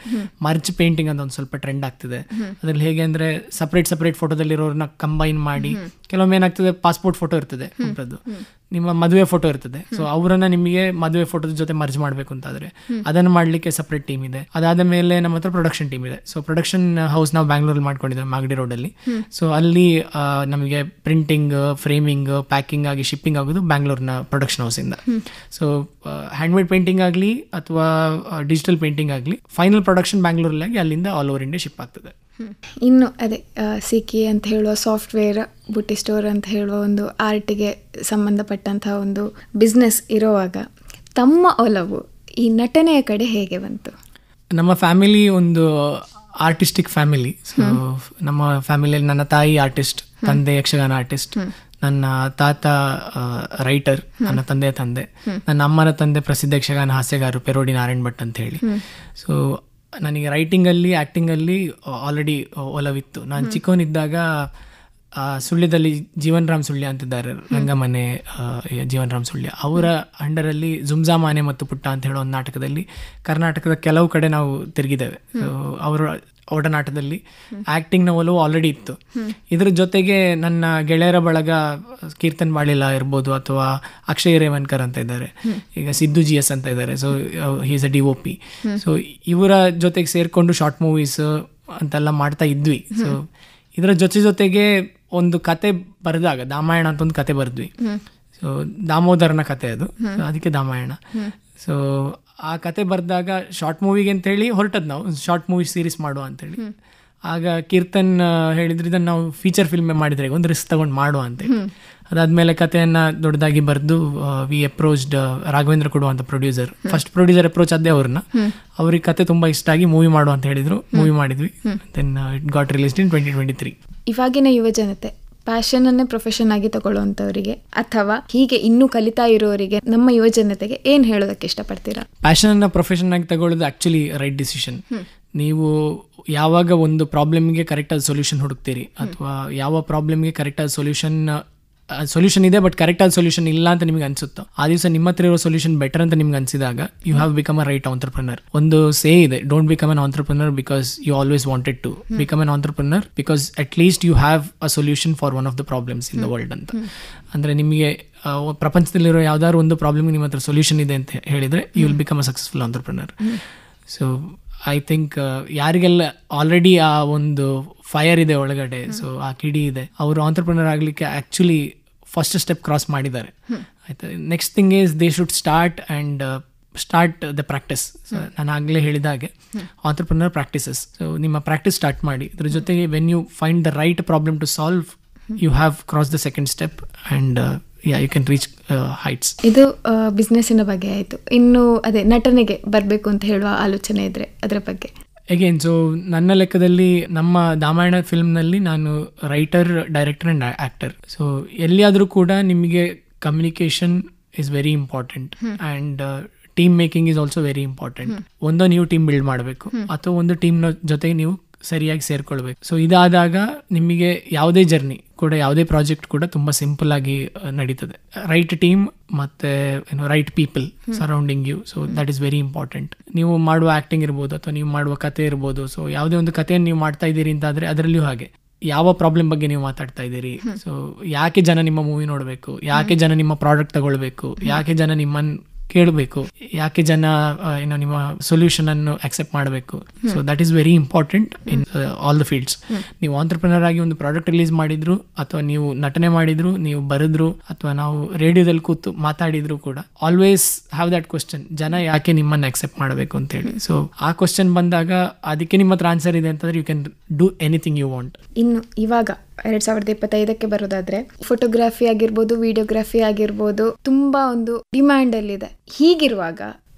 Speaker 3: ಮರ್ಚ್ ಪೇಂಟಿಂಗ್ ಅಂತ ಒಂದು ಸ್ವಲ್ಪ ಟ್ರೆಂಡ್ ಆಗ್ತಿದೆ. ಅದ್ರಲ್ಲಿ ಹೇಗೆ ಅಂದರೆ ಸಪ್ರೇಟ್ ಫೋಟೋಸ್ ಫೋಟೋದಲ್ಲಿರೋರನ್ನ ಕಂಬೈನ್ ಮಾಡಿ, ಕೆಲವೊಮ್ಮೆ ಏನಾಗ್ತದೆ ಪಾಸ್ಪೋರ್ಟ್ ಫೋಟೋ ಇರ್ತದೆ ಒಬ್ಬರದ್ದು, ನಿಮ್ಮ ಮದುವೆ ಫೋಟೋ ಇರ್ತದೆ, ಸೊ ಅವರನ್ನ ನಿಮಗೆ ಮದುವೆ ಫೋಟೋದ ಜೊತೆ ಮರ್ಜ್ ಮಾಡಬೇಕು ಅಂತಾದ್ರೆ ಅದನ್ನು ಮಾಡಲಿಕ್ಕೆ ಸಪ್ರೇಟ್ ಟೀಮ್ ಇದೆ. ಅದಾದ ಮೇಲೆ ನಮ್ಮ ಹತ್ರ ಪ್ರೊಡಕ್ಷನ್ ಟೀಮ್ ಇದೆ. ಸೊ ಪ್ರೊಡಕ್ಷನ್ ಹೌಸ್ ನಾವು ಬ್ಯಾಂಗ್ಳೂರಲ್ಲಿ ಮಾಡ್ಕೊಂಡಿದ್ದೇವೆ, ಮಾಗಡಿ ರೋಡಲ್ಲಿ. ಸೊ ಅಲ್ಲಿ ನಮಗೆ ಪ್ರಿಂಟಿಂಗ್, ಫ್ರೇಮಿಂಗ್, ಪ್ಯಾಕಿಂಗ್ ಆಗಿ ಶಿಪ್ಪಿಂಗ್ ಆಗೋದು ಬ್ಯಾಂಗ್ಳೂರ್ನ ಪ್ರೊಡಕ್ಷನ್ ಹೌಸಿಂದ. ಸೊ ಹ್ಯಾಂಡ್ಮೇಡ್ ಪೇಂಟಿಂಗ್ ಆಗಲಿ ಅಥವಾ ಡಿಜಿಟಲ್ ಪೇಂಟಿಂಗ್ ಆಗಲಿ ಫೈನಲ್ ಪ್ರೊಡಕ್ಷನ್ ಬ್ಯಾಂಗ್ಳೂರಲ್ಲಿ ಆಗಿ ಅಲ್ಲಿಂದ ಆಲ್ ಓವರ್ ಇಂಡಿಯಾ ಶಿಪ್ ಆಗ್ತದೆ.
Speaker 2: ಇನ್ನು ಅದೇ ಸಿಕಿ ಅಂತ ಹೇಳುವ ಸಾಫ್ಟ್ವೇರ್, ಬುಟ್ಟಿ ಸ್ಟೋರ್ ಅಂತ ಹೇಳುವ ಒಂದು ಆರ್ಟಿಗೆ ಸಂಬಂಧಪಟ್ಟಂತಹ ಒಂದು ಬಿಸ್ನೆಸ್ ಇರುವಾಗ ತಮ್ಮ ಒಲವು ಈ ನಟನೆಯ ಕಡೆ ಹೇಗೆ ಬಂತು?
Speaker 3: ನಮ್ಮ ಫ್ಯಾಮಿಲಿ ಒಂದು ಆರ್ಟಿಸ್ಟಿಕ್ ಫ್ಯಾಮಿಲಿ. ಸೊ ನಮ್ಮ ಫ್ಯಾಮಿಲಿಯಲ್ಲಿ ನನ್ನ ತಾಯಿ ಆರ್ಟಿಸ್ಟ್, ತಂದೆ ಯಕ್ಷಗಾನ ಆರ್ಟಿಸ್ಟ್, ನನ್ನ ತಾತ ರೈಟರ್, ನನ್ನ ತಂದೆ ನನ್ನ ಅಮ್ಮನ ತಂದೆ ಪ್ರಸಿದ್ಧ ಯಕ್ಷಗಾನ ಹಾಸ್ಯಗಾರರು ಪೆರೋಡಿ ನಾರಾಯಣ್ ಭಟ್ ಅಂತ ಹೇಳಿ. ಸೊ ನನಗೆ ರೈಟಿಂಗಲ್ಲಿ, ಆ್ಯಕ್ಟಿಂಗಲ್ಲಿ ಆಲ್ರೆಡಿ ಒಲವಿತ್ತು. ನಾನು ಚಿಕ್ಕವನಿದ್ದಾಗ ಸುಳ್ಯದಲ್ಲಿ ಜೀವನ್ ರಾಮ್ ಸುಳ್ಯ ಅಂತಿದ್ದಾರೆ, ರಂಗಮನೆ ಜೀವನ್ ರಾಮ್ ಸುಳ್ಯ, ಅವರ ಅಂಡರಲ್ಲಿ ಜುಮ್ಜಾಮಾನೆ ಮತ್ತು ಪುಟ್ಟ ಅಂತ ಹೇಳೋ ಒಂದು ನಾಟಕದಲ್ಲಿ ಕರ್ನಾಟಕದ ಕೆಲವು ಕಡೆ ನಾವು ತಿರುಗಿದ್ದೇವೆ. ಸೊ ಅವರ ಒಡನಾಟದಲ್ಲಿ ಆ್ಯಕ್ಟಿಂಗ್ನ ಒಲವು ಆಲ್ರೆಡಿ ಇತ್ತು. ಇದ್ರ ಜೊತೆಗೆ ನನ್ನ ಗೆಳೆಯರ ಬಳಗ ಕೀರ್ತನ್ ಬಾಳಿಲ ಇರ್ಬೋದು ಅಥವಾ ಅಕ್ಷಯ್ ರೇವನ್ಕರ್ ಅಂತ ಇದ್ದಾರೆ, ಈಗ ಸಿದ್ದು GS ಅಂತ ಇದ್ದಾರೆ. ಸೊ ಹೀಸ್ ಅ DOP. ಸೊ ಇವರ ಜೊತೆಗೆ ಸೇರಿಕೊಂಡು ಶಾರ್ಟ್ ಮೂವೀಸ್ ಅಂತೆಲ್ಲ ಮಾಡ್ತಾ ಇದ್ವಿ. ಸೊ ಇದರ ಜೊತೆಗೆ ಒಂದು ಕತೆ ಬರೆದಾಗ, ದಾಮಾಯಣ ಅಂತ ಒಂದು ಕತೆ ಬರೆದ್ವಿ. ಸೊ ದಾಮೋದರನ ಕತೆ ಅದು, ಅದಕ್ಕೆ ದಾಮಾಯಣ. ಸೊ ಆ ಕತೆ ಬರೆದಾಗ ಶಾರ್ಟ್ ಮೂವಿಗೆ ಅಂತೇಳಿ ಹೊರಟದ್ದು ನಾವು, ಶಾರ್ಟ್ ಮೂವಿ ಸೀರೀಸ್ ಮಾಡುವ ಅಂತೇಳಿ. ಆಗ ಕೀರ್ತನ್ ಹೇಳಿದ್ರೆ ಇದನ್ನು ನಾವು ಫೀಚರ್ ಫಿಲ್ಮ್ ಮಾಡಿದ್ರೆ ಒಂದು ರಿಸ್ಕ್ ತಗೊಂಡು ಮಾಡುವ ಅಂತೇಳಿ. ಅದಾದಮೇಲೆ ಕಥೆಯನ್ನು ದೊಡ್ಡದಾಗಿ ಬರೆದು ವಿ ಅಪ್ರೋಚ್ಡ್ ರಾಘವೇಂದ್ರ ಕೊಡುವ ಅಂತ ಪ್ರೊಡ್ಯೂಸರ್. ಫಸ್ಟ್ ಪ್ರೊಡ್ಯೂಸರ್ ಅಪ್ರೋಚ್ ಆದ್ದೆ ಅವ್ರನ್ನ. ಅವ್ರಿಗೆ ಕತೆ ತುಂಬ ಇಷ್ಟ ಆಗಿ ಮೂವಿ ಮಾಡುವ ಅಂತ ಹೇಳಿದ್ರು, ಮೂವಿ ಮಾಡಿದ್ವಿ. Then it got released in 2023.
Speaker 2: ಇವಾಗಿನ ಯುವ ಜನತೆ ಪ್ಯಾಷನ್ ಅನ್ನೇ ಪ್ರೊಫೆಷನ್ ಆಗಿ ತಗೊಳ್ಳುವಂಥವರಿಗೆ ಅಥವಾ ಹೀಗೆ ಇನ್ನೂ ಕಲಿತಾ ಇರೋರಿಗೆ ನಮ್ಮ ಯುವ ಜನತೆಗೆ ಏನು ಹೇಳೋದಕ್ಕೆ ಇಷ್ಟಪಡ್ತೀರಾ?
Speaker 3: ಪ್ಯಾಷನ್ ಅನ್ನ ಪ್ರೊಫೆಷನ್ ಆಗಿ ತಗೊಳ್ಳೋದು ಆಕ್ಚುಲಿ ರೈಟ್ ಡಿಸಿಷನ್. ನೀವು ಯಾವಾಗ ಒಂದು ಪ್ರಾಬ್ಲಮ್ಗೆ ಕರೆಕ್ಟ್ ಆದ ಸೊಲ್ಯೂಷನ್ ಹುಡುಕ್ತೀರಿ ಅಥವಾ ಯಾವ ಪ್ರಾಬ್ಲಮ್ಗೆ ಕರೆಕ್ಟ್ ಆದ ಸೊಲ್ಯೂಷನ್ ಇದೆ ಬಟ್ ಕರೆಕ್ಟ್ ಆದ ಸೊಲ್ಯೂಷನ್ ಇಲ್ಲ ಅಂತ ನಿಮ್ಗೆ ಅನ್ಸುತ್ತೋ, ಆ ದಿವಸ ನಿಮ್ಮ ಹತ್ರ ಇರೋ ಸೊಲ್ಯೂಷನ್ ಬೆಟರ್ ಅಂತ ನಿಮ್ಗೆ ಅನ್ಸಿದಾಗ you have become a right entrepreneur. ಒಂದು ಸೇ ಇದೆ, don't become an entrepreneur because you always wanted to become an entrepreneur because at least you have a solution for one of the problems in the world ಅಂತ. ಅಂದರೆ ನಿಮಗೆ ಪ್ರಪಂಚದಲ್ಲಿರೋ ಯಾವ್ದಾದ್ರು ಒಂದು ಪ್ರಾಬ್ಲಮ್ಗೆ ನಿಮ್ಮ ಹತ್ರ solution ಇದೆ ಅಂತ ಹೇಳಿದರೆ you will become a successful entrepreneur. So I think ಯಾರಿಗೆಲ್ಲ ಆಲ್ರೆಡಿ ಆ ಒಂದು ಫೈರ್ ಇದೆ ಒಳಗಡೆ, ಸೊ ಆ ಕಿಡಿ ಇದೆ, ಅವರು ಆಂಟ್ರಪ್ರನರ್ ಆಗಲಿಕ್ಕೆ ಆ್ಯಕ್ಚುಲಿ ಫಸ್ಟ್ ಸ್ಟೆಪ್ ಕ್ರಾಸ್ ಮಾಡಿದ್ದಾರೆ. ಆಯ್ತು, next thing is they should start the practice. ನಾನು ಆಗಲೇ ಹೇಳಿದ ಹಾಗೆ ಆಂಟ್ರಪ್ರನರ್ ಪ್ರಾಕ್ಟೀಸಸ್. ಸೊ ನಿಮ್ಮ ಪ್ರಾಕ್ಟೀಸ್ ಸ್ಟಾರ್ಟ್ ಮಾಡಿ, ಅದ್ರ ಜೊತೆಗೆ when you find the right problem to solve you have cross the second step and you can reach heights.
Speaker 2: ಇದು ಬಿಸ್ನೆಸ್ಸಿನ ಬಗ್ಗೆ ಆಯಿತು. ಇನ್ನು ಅದೇ ನಟನೆಗೆ ಬರಬೇಕು ಅಂತ ಹೇಳುವ ಆಲೋಚನೆ ಇದ್ರೆ ಅದರ ಬಗ್ಗೆ
Speaker 3: ಅಗೇನ್. ಸೊ ನನ್ನ ಲೆಕ್ಕದಲ್ಲಿ ನಮ್ಮ ದಾಮಾಯಣ ಫಿಲ್ಮ್ನಲ್ಲಿ ನಾನು writer, director and actor. So ಎಲ್ಲಿಯಾದರೂ ಕೂಡ ನಿಮಗೆ communication is very important and team making is also very important. ಒಂದೋ ನೀವು ಟೀಮ್ ಬಿಲ್ಡ್ ಮಾಡಬೇಕು ಅಥವಾ ಒಂದು ಟೀಮ್ನ ಜೊತೆಗೆ ನೀವು ಸರಿಯಾಗಿ ಸೇರ್ಕೊಳ್ಬೇಕು. ಸೊ ಇದಾದಾಗ ನಿಮಗೆ ಯಾವುದೇ ಜರ್ನಿ ಕೂಡ, ಯಾವುದೇ ಪ್ರಾಜೆಕ್ಟ್ ಕೂಡ ತುಂಬ ಸಿಂಪಲ್ ಆಗಿ ನಡೀತದೆ. ರೈಟ್ ಟೀಮ್ ಮತ್ತೆ right people surrounding you. So that is very important. ನೀವು ಮಾಡುವ ಆ್ಯಕ್ಟಿಂಗ್ ಇರ್ಬೋದು ಅಥವಾ ನೀವು ಮಾಡುವ ಕತೆ ಇರ್ಬೋದು. ಸೊ ಯಾವುದೇ ಒಂದು ಕಥೆಯನ್ನು ನೀವು ಮಾಡ್ತಾ ಇದ್ದೀರಿ ಅಂತಾದರೆ ಅದರಲ್ಲಿಯೂ ಹಾಗೆ ಯಾವ ಪ್ರಾಬ್ಲಮ್ ಬಗ್ಗೆ ನೀವು ಮಾತಾಡ್ತಾ ಇದ್ದೀರಿ. ಸೊ ಯಾಕೆ ಜನ ನಿಮ್ಮ ಮೂವಿ ನೋಡಬೇಕು, ಯಾಕೆ ಜನ ನಿಮ್ಮ ಪ್ರಾಡಕ್ಟ್ ತಗೊಳ್ಬೇಕು, ಯಾಕೆ ಜನ ನಿಮ್ಮನ್ನು ಕೇಳಬೇಕು, ಯಾಕೆ ಜನ ನಿಮ್ಮ ಸೊಲ್ಯೂಷನ್ ಅನ್ನು ಅಕ್ಸೆಪ್ಟ್ ಮಾಡಬೇಕು. So that is very important in all the fields. ನೀವು ಆಂಟ್ರಪ್ರನರ್ ಆಗಿ ಒಂದು ಪ್ರಾಡಕ್ಟ್ ರಿಲೀಸ್ ಮಾಡಿದ್ರು ಅಥವಾ ನೀವು ನಟನೆ ಮಾಡಿದ್ರು, ನೀವು ಬರೆದ್ರು ಅಥವಾ ನಾವು ರೇಡಿಯೋದಲ್ಲಿ ಕೂತು ಮಾತಾಡಿದ್ರು ಕೂಡ ಆಲ್ವೇಸ್ ಹ್ಯಾವ್ ದಟ್ ಕ್ವಶನ್, ಜನ ಯಾಕೆ ನಿಮ್ಮನ್ನು ಅಕ್ಸೆಪ್ಟ್ ಮಾಡಬೇಕು ಅಂತ ಹೇಳಿ. ಸೊ ಆ ಕ್ವಶನ್ ಬಂದಾಗ ಅದಕ್ಕೆ ನಿಮ್ಮ ಹತ್ರ ಆನ್ಸರ್ ಇದೆ ಅಂತಂದ್ರೆ you can do anything you want.
Speaker 2: ಇನ್ನು ಇವಾಗ 2025 ಬರೋದಾದ್ರೆ ಫೋಟೋಗ್ರಫಿ ಆಗಿರ್ಬೋದು, ವಿಡಿಯೋಗ್ರಫಿ ಆಗಿರ್ಬೋದು, ತುಂಬಾ ಒಂದು ಡಿಮ್ಯಾಂಡ್ ಅಲ್ಲಿದೆ. ಹೀಗಿರುವಾಗ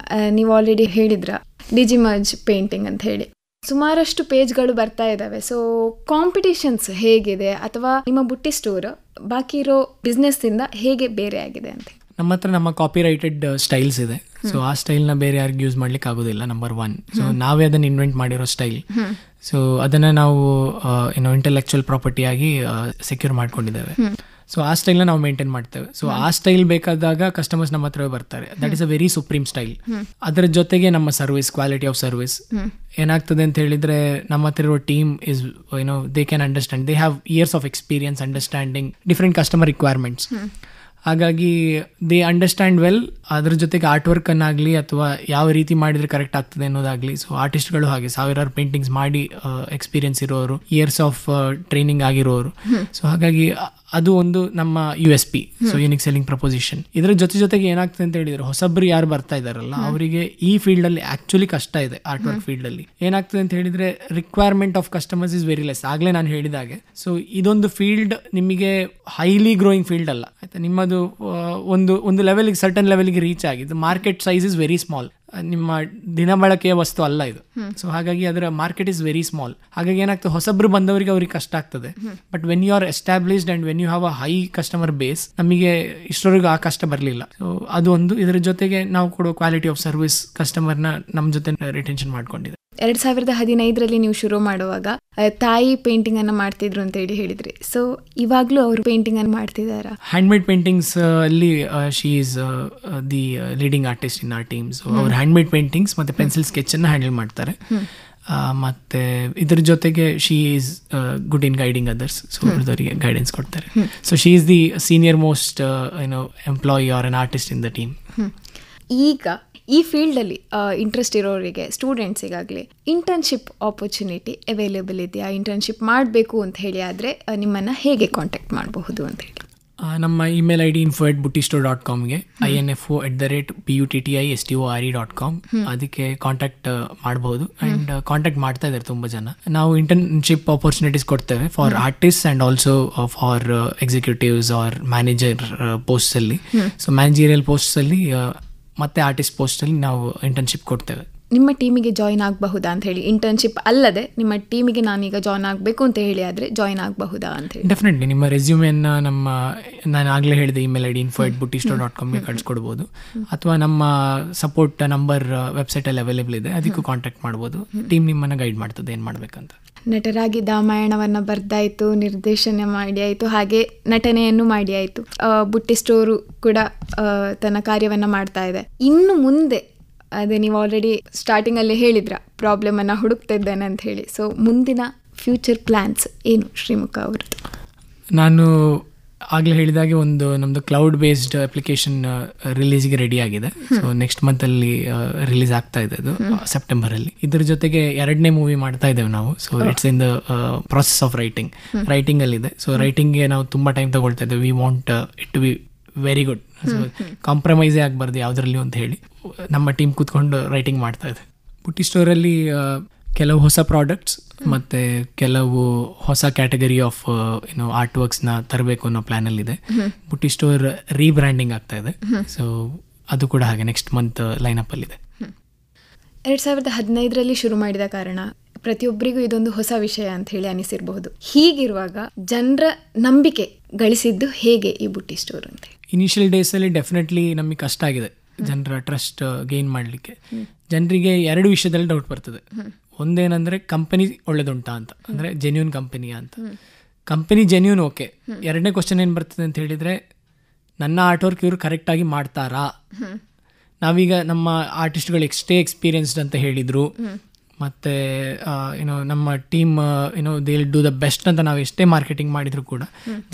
Speaker 2: ನೀವು ಆಲ್ರೆಡಿ ಹೇಳಿದ್ರ ಡಿಜಿಮರ್ಜ್ ಪೇಂಟಿಂಗ್ ಅಂತ ಹೇಳಿ ಸುಮಾರಷ್ಟು ಪೇಜ್ಗಳು ಬರ್ತಾ ಇದ್ದಾವೆ. ಸೊ ಕಾಂಪಿಟಿಷನ್ಸ್ ಹೇಗಿದೆ ಅಥವಾ ನಿಮ್ಮ ಬುಟ್ಟಿ ಸ್ಟೋರ್ ಬಾಕಿ ಇರೋ ಬಿಸ್ನೆಸ್ ಇಂದ ಹೇಗೆ ಬೇರೆ ಆಗಿದೆ ಅಂತ?
Speaker 3: ನಮ್ಮ ಹತ್ರ ನಮ್ಮ ಕಾಪಿ ರೈಟೆಡ್ ಸ್ಟೈಲ್ಸ್ ಇದೆ. ಸೊ ಆ ಸ್ಟೈಲ್ನ ಬೇರೆ ಯಾರಿಗೂ ಯೂಸ್ ಮಾಡ್ಲಿಕ್ಕೆ ಆಗೋದಿಲ್ಲ, ನಂಬರ್ 1. ಸೊ ನಾವೇ ಅದನ್ನು ಇನ್ವೆಂಟ್ ಮಾಡಿರೋ ಸ್ಟೈಲ್. ಸೊ ಅದನ್ನು ನಾವು ಇಂಟೆಲೆಕ್ಚುಯಲ್ ಪ್ರಾಪರ್ಟಿ ಆಗಿ ಸೆಕ್ಯೂರ್ ಮಾಡ್ಕೊಂಡಿದ್ದೇವೆ. ಸೊ ಆ ಸ್ಟೈಲ್ನ ನಾವು ಮೇಂಟೈನ್ ಮಾಡ್ತೇವೆ. ಸೊ ಆ ಸ್ಟೈಲ್ ಬೇಕಾದಾಗ ಕಸ್ಟಮರ್ಸ್ ನಮ್ಮ ಹತ್ರ ಬರ್ತಾರೆ. That is a very supreme style. ಅದರ ಜೊತೆಗೆ ನಮ್ಮ ಸರ್ವಿಸ್, ಕ್ವಾಲಿಟಿ ಆಫ್ ಸರ್ವಿಸ್ ಏನಾಗ್ತದೆ ಅಂತ ಹೇಳಿದ್ರೆ, ನಮ್ಮ ಹತ್ರ ಇರೋ team is they can understand, they have years of experience understanding different customer requirements. ಹಾಗಾಗಿ ದೇ ಅಂಡರ್ಸ್ಟ್ಯಾಂಡ್ ವೆಲ್. ಅದ್ರ ಜೊತೆಗೆ ಆರ್ಟ್ ವರ್ಕ್ ಅನ್ನಾಗಲಿ ಅಥವಾ ಯಾವ ರೀತಿ ಮಾಡಿದ್ರೆ ಕರೆಕ್ಟ್ ಆಗ್ತದೆ ಅನ್ನೋದಾಗ್ಲಿ. ಸೊ ಆರ್ಟಿಸ್ಟ್ಗಳು ಹಾಗೆ ಸಾವಿರಾರು ಪೇಂಟಿಂಗ್ಸ್ ಮಾಡಿ ಎಕ್ಸ್ಪೀರಿಯನ್ಸ್ ಇರೋರು, ಇಯರ್ಸ್ ಆಫ್ ಟ್ರೈನಿಂಗ್ ಆಗಿರೋರು. ಸೊ ಹಾಗಾಗಿ ಅದು ಒಂದು ನಮ್ಮ USP, so unique selling proposition. ಇದರ ಜೊತೆಗೆ ಏನಾಗ್ತದೆ ಅಂತ ಹೇಳಿದ್ರೆ, ಹೊಸಬ್ರು ಯಾರು ಬರ್ತಾ ಇದಾರಲ್ಲ ಅವರಿಗೆ ಈ ಫೀಲ್ಡ್ ಅಲ್ಲಿ ಆಕ್ಚುಲಿ ಕಷ್ಟ ಇದೆ. ಆರ್ಟ್ ವರ್ಕ್ ಫೀಲ್ಡ್ ಅಲ್ಲಿ ಏನಾಗ್ತದೆ ಅಂತ ಹೇಳಿದ್ರೆ, requirement of customers is very less. ಆಗ್ಲೇ ನಾನು ಹೇಳಿದಾಗೆ, ಸೊ ಇದೊಂದು ಫೀಲ್ಡ್ ನಿಮಗೆ ಹೈಲಿ ಗ್ರೋಯಿಂಗ್ ಫೀಲ್ಡ್ ಅಲ್ಲ, ಆಯ್ತಾ. ನಿಮ್ಮದು ಒಂದು ಲೆವೆಲ್ಗೆ, ಸರ್ಟನ್ ಲೆವೆಲ್ಗೆ ರೀಚ್ ಆಗಿದೆ. Market size is very small. ನಿಮ್ಮ ದಿನ ಬಳಕೆಯ ವಸ್ತು ಅಲ್ಲ ಇದು. ಸೊ ಹಾಗಾಗಿ ಅದರ ಮಾರ್ಕೆಟ್ ಇಸ್ ವೆರಿ ಸ್ಮಾಲ್. ಹಾಗಾಗಿ ಏನಾಗ್ತದೆ, ಹೊಸಬ್ರು ಬಂದವರಿಗೆ ಅವ್ರಿಗೆ ಕಷ್ಟ ಆಗ್ತದೆ. But when you are established and when you have a high customer base, ನಮಗೆ ಇಷ್ಟವರೆಗೂ ಆ ಕಷ್ಟ ಬರಲಿಲ್ಲ. ಸೊ ಅದು ಒಂದು. ಇದರ ಜೊತೆಗೆ ನಾವು ಕೊಡೋ ಕ್ವಾಲಿಟಿ ಆಫ್ ಸರ್ವಿಸ್ ಕಸ್ಟಮರ್ನ ನಮ್ಮ ಜೊತೆ ರಿಟೆನ್ಷನ್ ಮಾಡ್ಕೊಂಡಿದೆ.
Speaker 2: 2015 ನೀವು ಶುರು ಮಾಡುವಾಗ ತಾಯಿ ಪೇಂಟಿಂಗ್ ಅನ್ನ ಮಾಡ್ತಿದ್ರು ಅಂತ ಹೇಳಿದ್ರಿ. ಸೊ ಇವಾಗ್ಲೂ ಅವರು ಪೇಂಟಿಂಗ್ ಅನ್ನು ಮಾಡ್ತಿದಾರಾ?
Speaker 3: ಹ್ಯಾಂಡ್ ಮೇಡ್ ಪೇಂಟಿಂಗ್ಸ್ ಅಲ್ಲಿ she is the leading artist in our team. So ಅವ್ರು ಹ್ಯಾಂಡ್ ಮೇಡ್ ಪೇಂಟಿಂಗ್ಸ್ ಮತ್ತೆ ಪೆನ್ಸಿಲ್ ಸ್ಕೆಚ್ ಅನ್ನ ಹ್ಯಾಂಡಲ್ ಮಾಡ್ತಾರೆ. ಮತ್ತೆ ಇದ್ರ ಜೊತೆಗೆ she is good in guiding others. So ಅವ್ರದವರಿಗೆ ಗೈಡೆನ್ಸ್ ಕೊಡ್ತಾರೆ. So she is the senior most employee or an artist in the team.
Speaker 2: ಈಗ ಈ ಫೀಲ್ಡಲ್ಲಿ ಇಂಟ್ರೆಸ್ಟ್ ಇರೋರಿಗೆ, ಸ್ಟೂಡೆಂಟ್ಸಿಗಾಗಲಿ ಇಂಟರ್ನ್ಶಿಪ್ ಆಪರ್ಚುನಿಟಿ ಅವೈಲೇಬಲ್ ಇದೆಯಾ? ಇಂಟರ್ನ್ಶಿಪ್ ಮಾಡಬೇಕು ಅಂತ ಹೇಳಿ ಆದರೆ ನಿಮ್ಮನ್ನು ಹೇಗೆ ಕಾಂಟ್ಯಾಕ್ಟ್ ಮಾಡಬಹುದು ಅಂತ ಹೇಳಿ?
Speaker 3: ನಮ್ಮ ಇಮೇಲ್ ID info@buttistore.comಗೆ info@buttistore.com ಅದಕ್ಕೆ ಕಾಂಟ್ಯಾಕ್ಟ್ ಮಾಡಬಹುದು. ಆ್ಯಂಡ್ ಕಾಂಟ್ಯಾಕ್ಟ್ ಮಾಡ್ತಾ ಇದ್ದಾರೆ ತುಂಬ ಜನ. ನಾವು ಇಂಟರ್ನ್ಶಿಪ್ ಆಪರ್ಚುನಿಟೀಸ್ ಕೊಡ್ತೇವೆ for artist and also for executives or manager ಪೋಸ್ಟಲ್ಲಿ. ಸೊ ಮ್ಯಾನೇಜರಿಯಲ್ ಪೋಸ್ಟಲ್ಲಿ ಮತ್ತೆ ಆರ್ಟಿಸ್ಟ್ ಪೋಸ್ಟಲ್ಲಿ ನಾವು ಇಂಟರ್ನ್ಶಿಪ್ ಕೊಡ್ತೇವೆ.
Speaker 2: ನಿಮ್ಮ ಟೀಮಿಗೆ ಜಾಯಿನ್ ಆಗಬಹುದಾ ಅಂತ ಹೇಳಿ, ಇಂಟರ್ನ್ಶಿಪ್ ಅಲ್ಲದೆ ನಿಮ್ಮ ಟೀಮಿಗೆ ನಾನೀಗ ಜಾಯಿನ್ ಆಗಬೇಕು ಅಂತ ಹೇಳಿ ಆದರೆ ಜಾಯಿನ್ ಆಗಬಹುದಾ ಅಂತ ಹೇಳಿ?
Speaker 3: ಡೆಫಿನೆಟ್ಲಿ. ನಿಮ್ಮ ರೆಸ್ಯೂಮೆಯನ್ನು ನಾನು ಆಗಲೇ ಹೇಳಿದೆ ಇಮೇಲ್ ID info@buttistore.comಗೆ ಕಳಿಸ್ಕೊಡ್ಬೋದು. ಅಥವಾ ನಮ್ಮ ಸಪೋರ್ಟ್ ನಂಬರ್ ವೆಬ್ಸೈಟಲ್ಲಿ ಅವೈಲೇಬಲ್ ಇದೆ, ಅದಕ್ಕೂ ಕಾಂಟ್ಯಾಕ್ಟ್ ಮಾಡ್ಬೋದು. ಟೀಮ್ ನಿಮ್ಮನ್ನು ಗೈಡ್ ಮಾಡ್ತದೆ ಏನು ಮಾಡಬೇಕಂತ.
Speaker 2: ನಟರಾಗಿ ರಾಮಾಯಣವನ್ನು ಬರ್ದಾಯಿತು, ನಿರ್ದೇಶನ ಮಾಡಿ ಆಯಿತು, ಹಾಗೆ ನಟನೆಯನ್ನು ಮಾಡಿ ಆಯಿತು. ಬುಟ್ಟಿಸ್ಟೋರು ಕೂಡ ತನ್ನ ಕಾರ್ಯವನ್ನು ಮಾಡ್ತಾ ಇದೆ. ಇನ್ನು ಮುಂದೆ ಅದೇ ನೀವು ಆಲ್ರೆಡಿ ಸ್ಟಾರ್ಟಿಂಗಲ್ಲಿ ಹೇಳಿದ್ರ ಪ್ರಾಬ್ಲಮನ್ನು ಹುಡುಕ್ತಾ ಇದ್ದೇನೆ ಅಂತ ಹೇಳಿ. ಸೊ ಮುಂದಿನ ಫ್ಯೂಚರ್ ಪ್ಲ್ಯಾನ್ಸ್ ಏನು ಶ್ರೀಮುಖ ಅವರದ್ದು?
Speaker 3: ನಾನು ಆಗಲೇ ಹೇಳಿದಾಗೆ ನಮ್ಮದು ಕ್ಲೌಡ್ ಬೇಸ್ಡ್ ಅಪ್ಲಿಕೇಶನ್ ರಿಲೀಸ್ಗೆ ರೆಡಿ ಆಗಿದೆ. ಸೊ ನೆಕ್ಸ್ಟ್ ಮಂತಲ್ಲಿ ರಿಲೀಸ್ ಆಗ್ತಾ ಇದೆ, ಅದು ಸೆಪ್ಟೆಂಬರಲ್ಲಿ. ಇದ್ರ ಜೊತೆಗೆ 2ನೇ ಮೂವಿ ಮಾಡ್ತಾ ಇದ್ದೇವೆ ನಾವು. So it's in the process of ರೈಟಿಂಗಲ್ಲಿದೆ. ಸೊ ರೈಟಿಂಗ್ಗೆ ನಾವು ತುಂಬ ಟೈಮ್ ತಗೊಳ್ತಾ ಇದ್ದೇವೆ. We want it to be very good. So ಕಾಂಪ್ರಮೈಸೇ ಆಗಬಾರ್ದು ಯಾವುದರಲ್ಲೂ ಅಂತ ಹೇಳಿ ನಮ್ಮ ಟೀಮ್ ಕೂತ್ಕೊಂಡು ರೈಟಿಂಗ್ ಮಾಡ್ತಾ ಇದೆ. ಬುಟ್ಟಿ ಸ್ಟೋರಲ್ಲಿ ಕೆಲವು ಹೊಸ ಪ್ರಾಡಕ್ಟ್ಸ್ ಮತ್ತು ಕೆಲವು ಹೊಸ ಕ್ಯಾಟಗರಿ ಆಫ್ ಆರ್ಟ್ ವರ್ಕ್ಸ್ನ ತರಬೇಕು ಅನ್ನೋ ಪ್ಲ್ಯಾನಲ್ಲಿದೆ. ಬುಟ್ಟಿ ಸ್ಟೋರ್ ರೀಬ್ರ್ಯಾಂಡಿಂಗ್ ಆಗ್ತಾ ಇದೆ. ಸೊ ಅದು ಕೂಡ ಹಾಗೆ ನೆಕ್ಸ್ಟ್ ಮಂತ್ ಲೈನಪ್ಪಲ್ಲಿದೆ.
Speaker 2: 2015 ಶುರು ಮಾಡಿದ ಕಾರಣ ಪ್ರತಿಯೊಬ್ಬರಿಗೂ ಇದೊಂದು ಹೊಸ ವಿಷಯ ಅಂತ ಹೇಳಿ ಅನಿಸಿರಬಹುದು. ಹೀಗಿರುವಾಗ ಜನರ ನಂಬಿಕೆ ಗಳಿಸಿದ್ದು ಹೇಗೆ ಈ ಬುಟ್ಟಿ ಸ್ಟೋರ್ ಅಂತ?
Speaker 3: ಇನಿಷಿಯಲ್ ಡೇಸಲ್ಲಿ ಡೆಫಿನೆಟ್ಲಿ ನಮಗೆ ಕಷ್ಟ ಆಗಿದೆ ಜನರ ಟ್ರಸ್ಟ್ ಗೇನ್ ಮಾಡಲಿಕ್ಕೆ. ಜನರಿಗೆ 2 ವಿಷಯದಲ್ಲಿ ಡೌಟ್ ಬರ್ತದೆ. ಒಂದೇನಂದರೆ ಕಂಪನಿ ಒಳ್ಳೇದುಂಟಾ ಅಂತ, ಅಂದರೆ ಜೆನ್ಯೂನ್ ಕಂಪನಿಯಾ ಅಂತ. Company genuine, okay. 2ನೇ ಕ್ವಶನ್ ಏನು ಬರ್ತದೆ ಅಂತ ಹೇಳಿದರೆ, ನನ್ನ ಆರ್ಟ್ ವರ್ಕ್ ಇವರು ಕರೆಕ್ಟಾಗಿ ಮಾಡ್ತಾರಾ? ನಾವೀಗ ನಮ್ಮ ಆರ್ಟಿಸ್ಟ್ಗಳು ಎಷ್ಟೇ ಎಕ್ಸ್ಪೀರಿಯನ್ಸ್ಡ್ ಅಂತ ಹೇಳಿದರು, ಮತ್ತು ನಮ್ಮ team they will do the best ಅಂತ ನಾವು ಎಷ್ಟೇ ಮಾರ್ಕೆಟಿಂಗ್ ಮಾಡಿದರೂ ಕೂಡ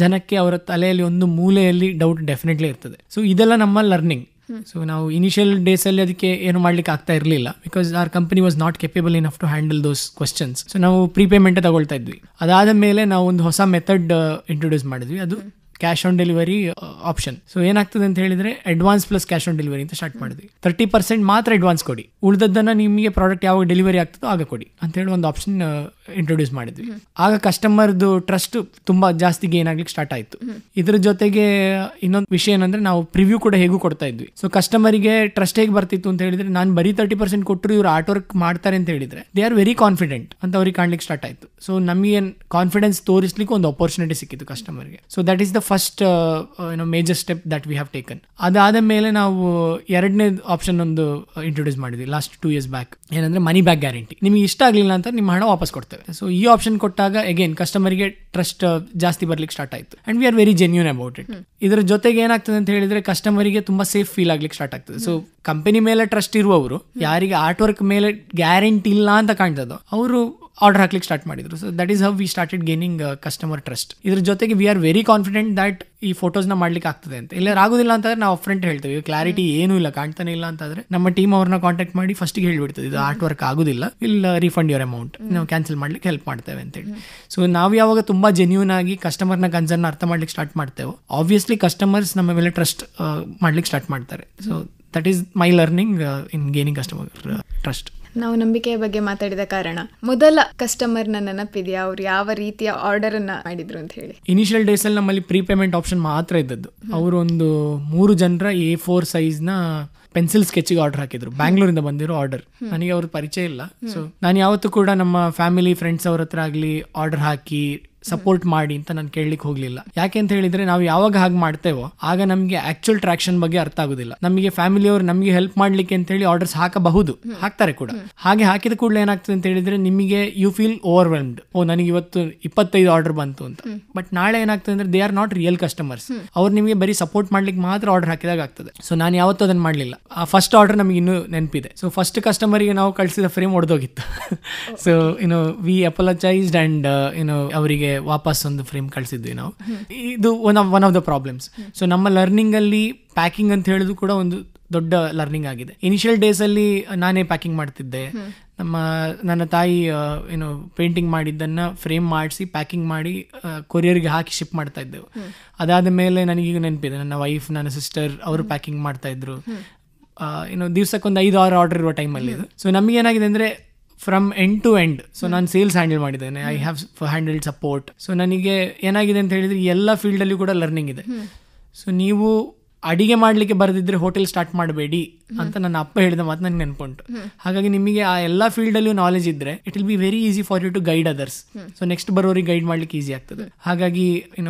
Speaker 3: ಜನಕ್ಕೆ ಅವರ ತಲೆಯಲ್ಲಿ ಒಂದು ಮೂಲೆಯಲ್ಲಿ ಡೌಟ್ ಡೆಫಿನೆಟ್ಲಿ ಇರ್ತದೆ. ಸೊ ಇದೆಲ್ಲ ನಮ್ಮ ಲರ್ನಿಂಗ್. ಸೊ ನಾವು ಇನಿಷಿಯಲ್ ಡೇಸಲ್ಲಿ ಅದಕ್ಕೆ ಏನು ಮಾಡ್ಲಿಕ್ಕೆ ಆಗ್ತಾ ಇರಲಿಲ್ಲ, because our company was not capable enough to handle those questions. So ನಾವು ಪ್ರೀಪೇಮೆಂಟ್ ತಗೊಳ್ತಾ ಇದ್ವಿ. ಅದಾದ ಮೇಲೆ ನಾವು ಒಂದು ಹೊಸ ಮೆಥಡ್ ಇಂಟ್ರೊಡ್ಯೂಸ್ ಮಾಡಿದ್ವಿ, ಅದು cash on delivery option. So ಏನಾಗ್ತದೆ ಅಂತ ಹೇಳಿದ್ರೆ, advance plus cash on delivery ಅಂತ ಸ್ಟಾರ್ಟ್ ಮಾಡಿದ್ವಿ. 30% ಮಾತ್ರ ಅಡ್ವಾನ್ಸ್ ಕೊಡಿ, ಉಳಿದದ್ದನ್ನು ನಿಮಗೆ ಪ್ರಾಡಕ್ಟ್ ಯಾವಾಗ ಡೆಲಿವರಿ ಆಗ್ತದೋ ಆಗ ಕೊಡಿ ಅಂತ ಹೇಳಿ ಒಂದು ಆಪ್ಷನ್ ಇಂಟ್ರೊಡ್ಯೂಸ್ ಮಾಡಿದ್ವಿ. ಆಗ ಕಸ್ಟಮರ್ದು ಟ್ರಸ್ಟ್ ತುಂಬಾ ಜಾಸ್ತಿ ಗೇನ್ ಆಗ್ಲಿಕ್ಕೆ ಸ್ಟಾರ್ಟ್ ಆಯಿತು. ಇದ್ರ ಜೊತೆಗೆ ಇನ್ನೊಂದು ವಿಷಯ ಏನಂದ್ರೆ, ನಾವು ಪ್ರಿವ್ಯೂ ಕೂಡ ಹೇಗೂ ಕೊಡ್ತಾ ಇದ್ವಿ. ಸೊ ಕಸ್ಟಮರಿಗೆ ಟ್ರಸ್ಟ್ ಹೇಗೆ ಬರ್ತಿತ್ತು ಅಂತ ಹೇಳಿದ್ರೆ, ನಾನು ಬರೀ 30% ಕೊಟ್ಟರು ಇವರು ಆರ್ಟ್ ವರ್ಕ್ ಮಾಡ್ತಾರೆ ಅಂತ ಹೇಳಿದ್ರೆ ದೇ ಆರ್ ವೆರಿ ಕಾನ್ಫಿಡೆಂಟ್ ಅಂತ ಅವ್ರಿಗೆ ಕಾಣ್ಲಿಕ್ಕೆ ಸ್ಟಾರ್ಟ್ ಆಯಿತು. ಸೊ ನಮಗೆ ಕಾನ್ಫಿಡೆನ್ಸ್ ತೋರಿಸ್ಲಿಕ್ಕೆ ಒಂದು ಅಪರ್ಚುನಿಟಿ ಸಿಕ್ಕಿತ್ತು ಕಸ್ಟಮರ್ಗೆ. So that is the first major step that we have taken. ಅದಾದ ಮೇಲೆ ನಾವು ಎರಡನೇ ಆಪ್ಷನ್ ಒಂದು ಇಂಟ್ರೊಡ್ಯೂಸ್ ಮಾಡಿದ್ವಿ ಲಾಸ್ಟ್ 2 years ಬ್ಯಾಕ್. ಏನಂದ್ರೆ ಮನಿ ಬ್ಯಾಕ್ ಗ್ಯಾರಂಟಿ. ನಿಮಗೆ ಇಷ್ಟ ಆಗಲಿಲ್ಲ ಅಂತ ನಿಮ್ಮ ಹಣ ವಾಪಸ್ ಕೊಡ್ತೇವೆ. ಸೊ ಈ ಆಪ್ಷನ್ ಕೊಟ್ಟಾಗ ಅಗೇನ್ ಕಸ್ಟಮರ್ಗೆ ಟ್ರಸ್ಟ್ ಜಾಸ್ತಿ ಬರ್ಲಿಕ್ಕೆ ಸ್ಟಾರ್ಟ್ ಆಯ್ತು. And we are very genuine about it. ಇದರ ಜೊತೆಗೆ ಏನಾಗ್ತದೆ ಅಂತ ಹೇಳಿದ್ರೆ ಕಸ್ಟಮರಿಗೆ ತುಂಬಾ ಸೇಫ್ ಫೀಲ್ ಆಗ್ಲಿಕ್ಕೆ ಸ್ಟಾರ್ಟ್ ಆಗ್ತದೆ. ಸೊ ಕಂಪನಿ ಮೇಲೆ ಟ್ರಸ್ಟ್ ಇರುವವರು, ಯಾರಿಗೆ ಆರ್ಟ್ ವರ್ಕ್ ಮೇಲೆ ಗ್ಯಾರಂಟಿ ಇಲ್ಲ ಅಂತ ಕಾಣ್ತದೋ ಅವರು ಆರ್ಡರ್ ಹಾಕ್ಲಿಕ್ಕೆ ಸ್ಟಾರ್ಟ್ ಮಾಡಿದ್ರು. So that is how we started gaining customer trust. ಇದ್ರ ಜೊತೆಗೆ we are very confident that ಈ ಫೋಟೋಸ್ನ ಮಾಡ್ಲಿಕ್ಕೆ ಆಗ್ತದೆ ಅಂತ. ಇಲ್ಲ ಆಗೋದಿಲ್ಲ ಅಂತಂದ್ರೆ ನಾವು ಫ್ರಂಟ್ ಹೇಳ್ತೇವೆ, ಕ್ಲಾರಿಟಿ ಏನೂ ಇಲ್ಲ, ಕಾಣ್ತಾನೆ ಇಲ್ಲ ಅಂತಂದ್ರೆ ನಮ್ಮ ಟೀಮ್ ಅವ್ರನ್ನ ಕಾಂಟ್ಯಾಕ್ಟ್ ಮಾಡಿ ಫಸ್ಟಿಗೆ ಹೇಳ್ಬಿಡ್ತದೆ, ಇದು ಆರ್ಟ್ ವರ್ಕ್ ಆಗೋದಿಲ್ಲ, ವಿಲ್ ರಿಫಂಡ್ ಯುವರ್ ಅಮೌಂಟ್, ನಾವು ಕ್ಯಾನ್ಸಲ್ ಮಾಡ್ಲಿಕ್ಕೆ ಹೆಲ್ಪ್ ಮಾಡ್ತೇವೆ ಅಂತೇಳಿ. ಸೊ ನಾವು ಯಾವಾಗ ತುಂಬಾ ಜೆನ್ಯೂನ್ ಆಗಿ ಕಸ್ಟಮರ್ನ ಕನ್ಸರ್ನ್ ಅರ್ಥ ಮಾಡ್ಲಿಕ್ಕೆ ಸ್ಟಾರ್ಟ್ ಮಾಡ್ತೇವೆ, ಆಬ್ವಿಯಸ್ಲಿ ಕಸ್ಟಮರ್ಸ್ ನಮ್ಮ ಮೇಲೆ ಟ್ರಸ್ಟ್ ಮಾಡ್ಲಿಕ್ಕೆ ಸ್ಟಾರ್ಟ್ ಮಾಡ್ತಾರೆ. So that is my learning in gaining customer trust.
Speaker 2: ನಾವು ನಂಬಿಕೆಯ ಬಗ್ಗೆ ಮಾತಾಡಿದ ಕಾರಣ ಮೊದಲ ಕಸ್ಟಮರ್ನ ನೆನಪಿದೆಯಾ, ಅವ್ರು ಯಾವ ರೀತಿಯ ಆರ್ಡರ್ ಅನ್ನ ಮಾಡಿದ್ರು ಅಂತ ಹೇಳಿ?
Speaker 3: ಇನಿಷಿಯಲ್ ಡೇಸ್ ಅಲ್ಲಿ ನಮ್ಮಲ್ಲಿ ಪ್ರೀ ಪೇಮೆಂಟ್ ಆಪ್ಷನ್ ಮಾತ್ರ ಇದ್ದದ್ದು. ಅವರು ಒಂದು 3 ಜನರ A4 ಸೈಜ್ನ ಪೆನ್ಸಿಲ್ ಸ್ಕೆಚ್ಗೆ ಆರ್ಡರ್ ಹಾಕಿದ್ರು. ಬ್ಯಾಂಗ್ಳೂರಿಂದ ಬಂದಿರೋ ಆರ್ಡರ್. ನನಗೆ ಅವ್ರ ಪರಿಚಯ ಇಲ್ಲ. ಸೊ ನಾನು ಯಾವತ್ತೂ ಕೂಡ ನಮ್ಮ ಫ್ಯಾಮಿಲಿ ಫ್ರೆಂಡ್ಸ್ ಅವ್ರ ಹತ್ರ ಆಗಲಿ ಆರ್ಡರ್ ಹಾಕಿ ಸಪೋರ್ಟ್ ಮಾಡಿ ಅಂತ ನಾನು ಕೇಳಲಿಕ್ಕೆ ಹೋಗ್ಲಿಲ್ಲ. ಯಾಕೆ ಅಂತ ಹೇಳಿದ್ರೆ ನಾವು ಯಾವಾಗ ಹಾಗೆ ಮಾಡ್ತೇವೋ ಆಗ ನಮಗೆ ಆಕ್ಚುಯಲ್ ಟ್ರಾಕ್ಷನ್ ಬಗ್ಗೆ ಅರ್ಥ ಆಗೋದಿಲ್ಲ. ನಮಗೆ ಫ್ಯಾಮಿಲಿಯವರು ನಮಗೆ ಹೆಲ್ಪ್ ಮಾಡ್ಲಿಕ್ಕೆ ಅಂತ ಹೇಳಿ ಆರ್ಡರ್ಸ್ ಹಾಕಬಹುದು, ಹಾಕ್ತಾರೆ ಕೂಡ. ಹಾಗೆ ಹಾಕಿದ ಕೂಡಲೇ ಏನಾಗ್ತದೆ ಅಂತ ಹೇಳಿದ್ರೆ ನಿಮಗೆ ಯು ಫೀಲ್ ಓವರ್ವೆಲ್ಮ್ಡ್. ನನಗೆ ಇವತ್ತು 25 ಆರ್ಡರ್ ಬಂತು ಅಂತ. ಬಟ್ ನಾಳೆ ಏನಾಗ್ತದೆ ಅಂದ್ರೆ they are not real customers. ಅವ್ರು ನಿಮಗೆ ಬರೀ ಸಪೋರ್ಟ್ ಮಾಡ್ಲಿಕ್ಕೆ ಮಾತ್ರ ಆರ್ಡರ್ ಹಾಕಿದಾಗ ಆಗ್ತದೆ. ಸೊ ನಾನು ಯಾವತ್ತೂ ಅದನ್ನ ಮಾಡಲಿಲ್ಲ. ಆ ಫಸ್ಟ್ ಆರ್ಡರ್ ನಮಗೆ ಇನ್ನೂ ನೆನಪಿದೆ. ಸೊ ಫಸ್ಟ್ ಕಸ್ಟಮರ್ಗೆ ನಾವು ಕಳಿಸಿದ ಫ್ರೇಮ್ ಹೊಡೆದೋಗಿತ್ತು. ಸೊ ವಿ ಅಪಲಜೈಸ್ಡ್ ಅಂಡ್ ಅವರಿಗೆ ವಾಪಸ್ ಒಂದು ಫ್ರೇಮ್ ಕಳಿಸಿದ್ವಿ ನಾವು. ಇದು one of the problems. So ನಮ್ಮ ಲರ್ನಿಂಗ್ ಅಲ್ಲಿ ಪ್ಯಾಕಿಂಗ್ ಅಂತ ಹೇಳಿದ್ರು ಕೂಡ ಒಂದು ದೊಡ್ಡ ಲರ್ನಿಂಗ್ ಆಗಿದೆ. ಇನಿಷಿಯಲ್ ಡೇಸ್ ಅಲ್ಲಿ ನಾನೇ ಪ್ಯಾಕಿಂಗ್ ಮಾಡ್ತಿದ್ದೆ. ನನ್ನ ತಾಯಿ ಪೇಂಟಿಂಗ್ ಮಾಡಿದ್ದನ್ನ ಫ್ರೇಮ್ ಮಾಡಿಸಿ ಪ್ಯಾಕಿಂಗ್ ಮಾಡಿ ಕೊರಿಯರ್ಗೆ ಹಾಕಿ ಶಿಪ್ ಮಾಡ್ತಾ ಇದ್ದೆವು. ಅದಾದ ಮೇಲೆ ನನಗೀಗ ನೆನಪಿದೆ, ನನ್ನ ವೈಫ್, ನನ್ನ ಸಿಸ್ಟರ್ ಅವರು ಪ್ಯಾಕಿಂಗ್ ಮಾಡ್ತಾ ಇದ್ರು. ದಿವ್ಸಕ್ಕೊಂದು 5-6 ಆರ್ಡರ್ ಇರುವ ಟೈಮಲ್ಲಿ ಇದು. ಸೊ ನಮಗೆ ಏನಾಗಿದೆ ಅಂದ್ರೆ from end to end. So ನಾನು ಸೇಲ್ಸ್ ಹ್ಯಾಂಡಲ್ ಮಾಡಿದ್ದೇನೆ, I have handled support. So ನನಗೆ ಏನಾಗಿದೆ ಅಂತ ಹೇಳಿದ್ರೆ ಎಲ್ಲ ಫೀಲ್ಡಲ್ಲಿ ಕೂಡ ಲರ್ನಿಂಗ್ ಇದೆ. ಸೊ ನೀವು ಅಡಿಗೆ ಮಾಡಲಿಕ್ಕೆ ಬರೆದಿದ್ರೆ ಹೋಟೆಲ್ ಸ್ಟಾರ್ಟ್ ಮಾಡಬೇಡಿ ಅಂತ ನನ್ನ ಅಪ್ಪ ಹೇಳಿದ ಮಾತು ನನಗೆ ನೆನ್ಪುಂಟು. ಹಾಗಾಗಿ ನಿಮಗೆ ಆ ಎಲ್ಲ ಫೀಲ್ಡಲ್ಲೂ ನಾಲೆಜ್ ಇದ್ರೆ it will be very easy for you to guide others. So next ಬರೋರಿಗೆ ಗೈಡ್ ಮಾಡ್ಲಿಕ್ಕೆ ಈಸಿ ಆಗ್ತದೆ. ಹಾಗಾಗಿ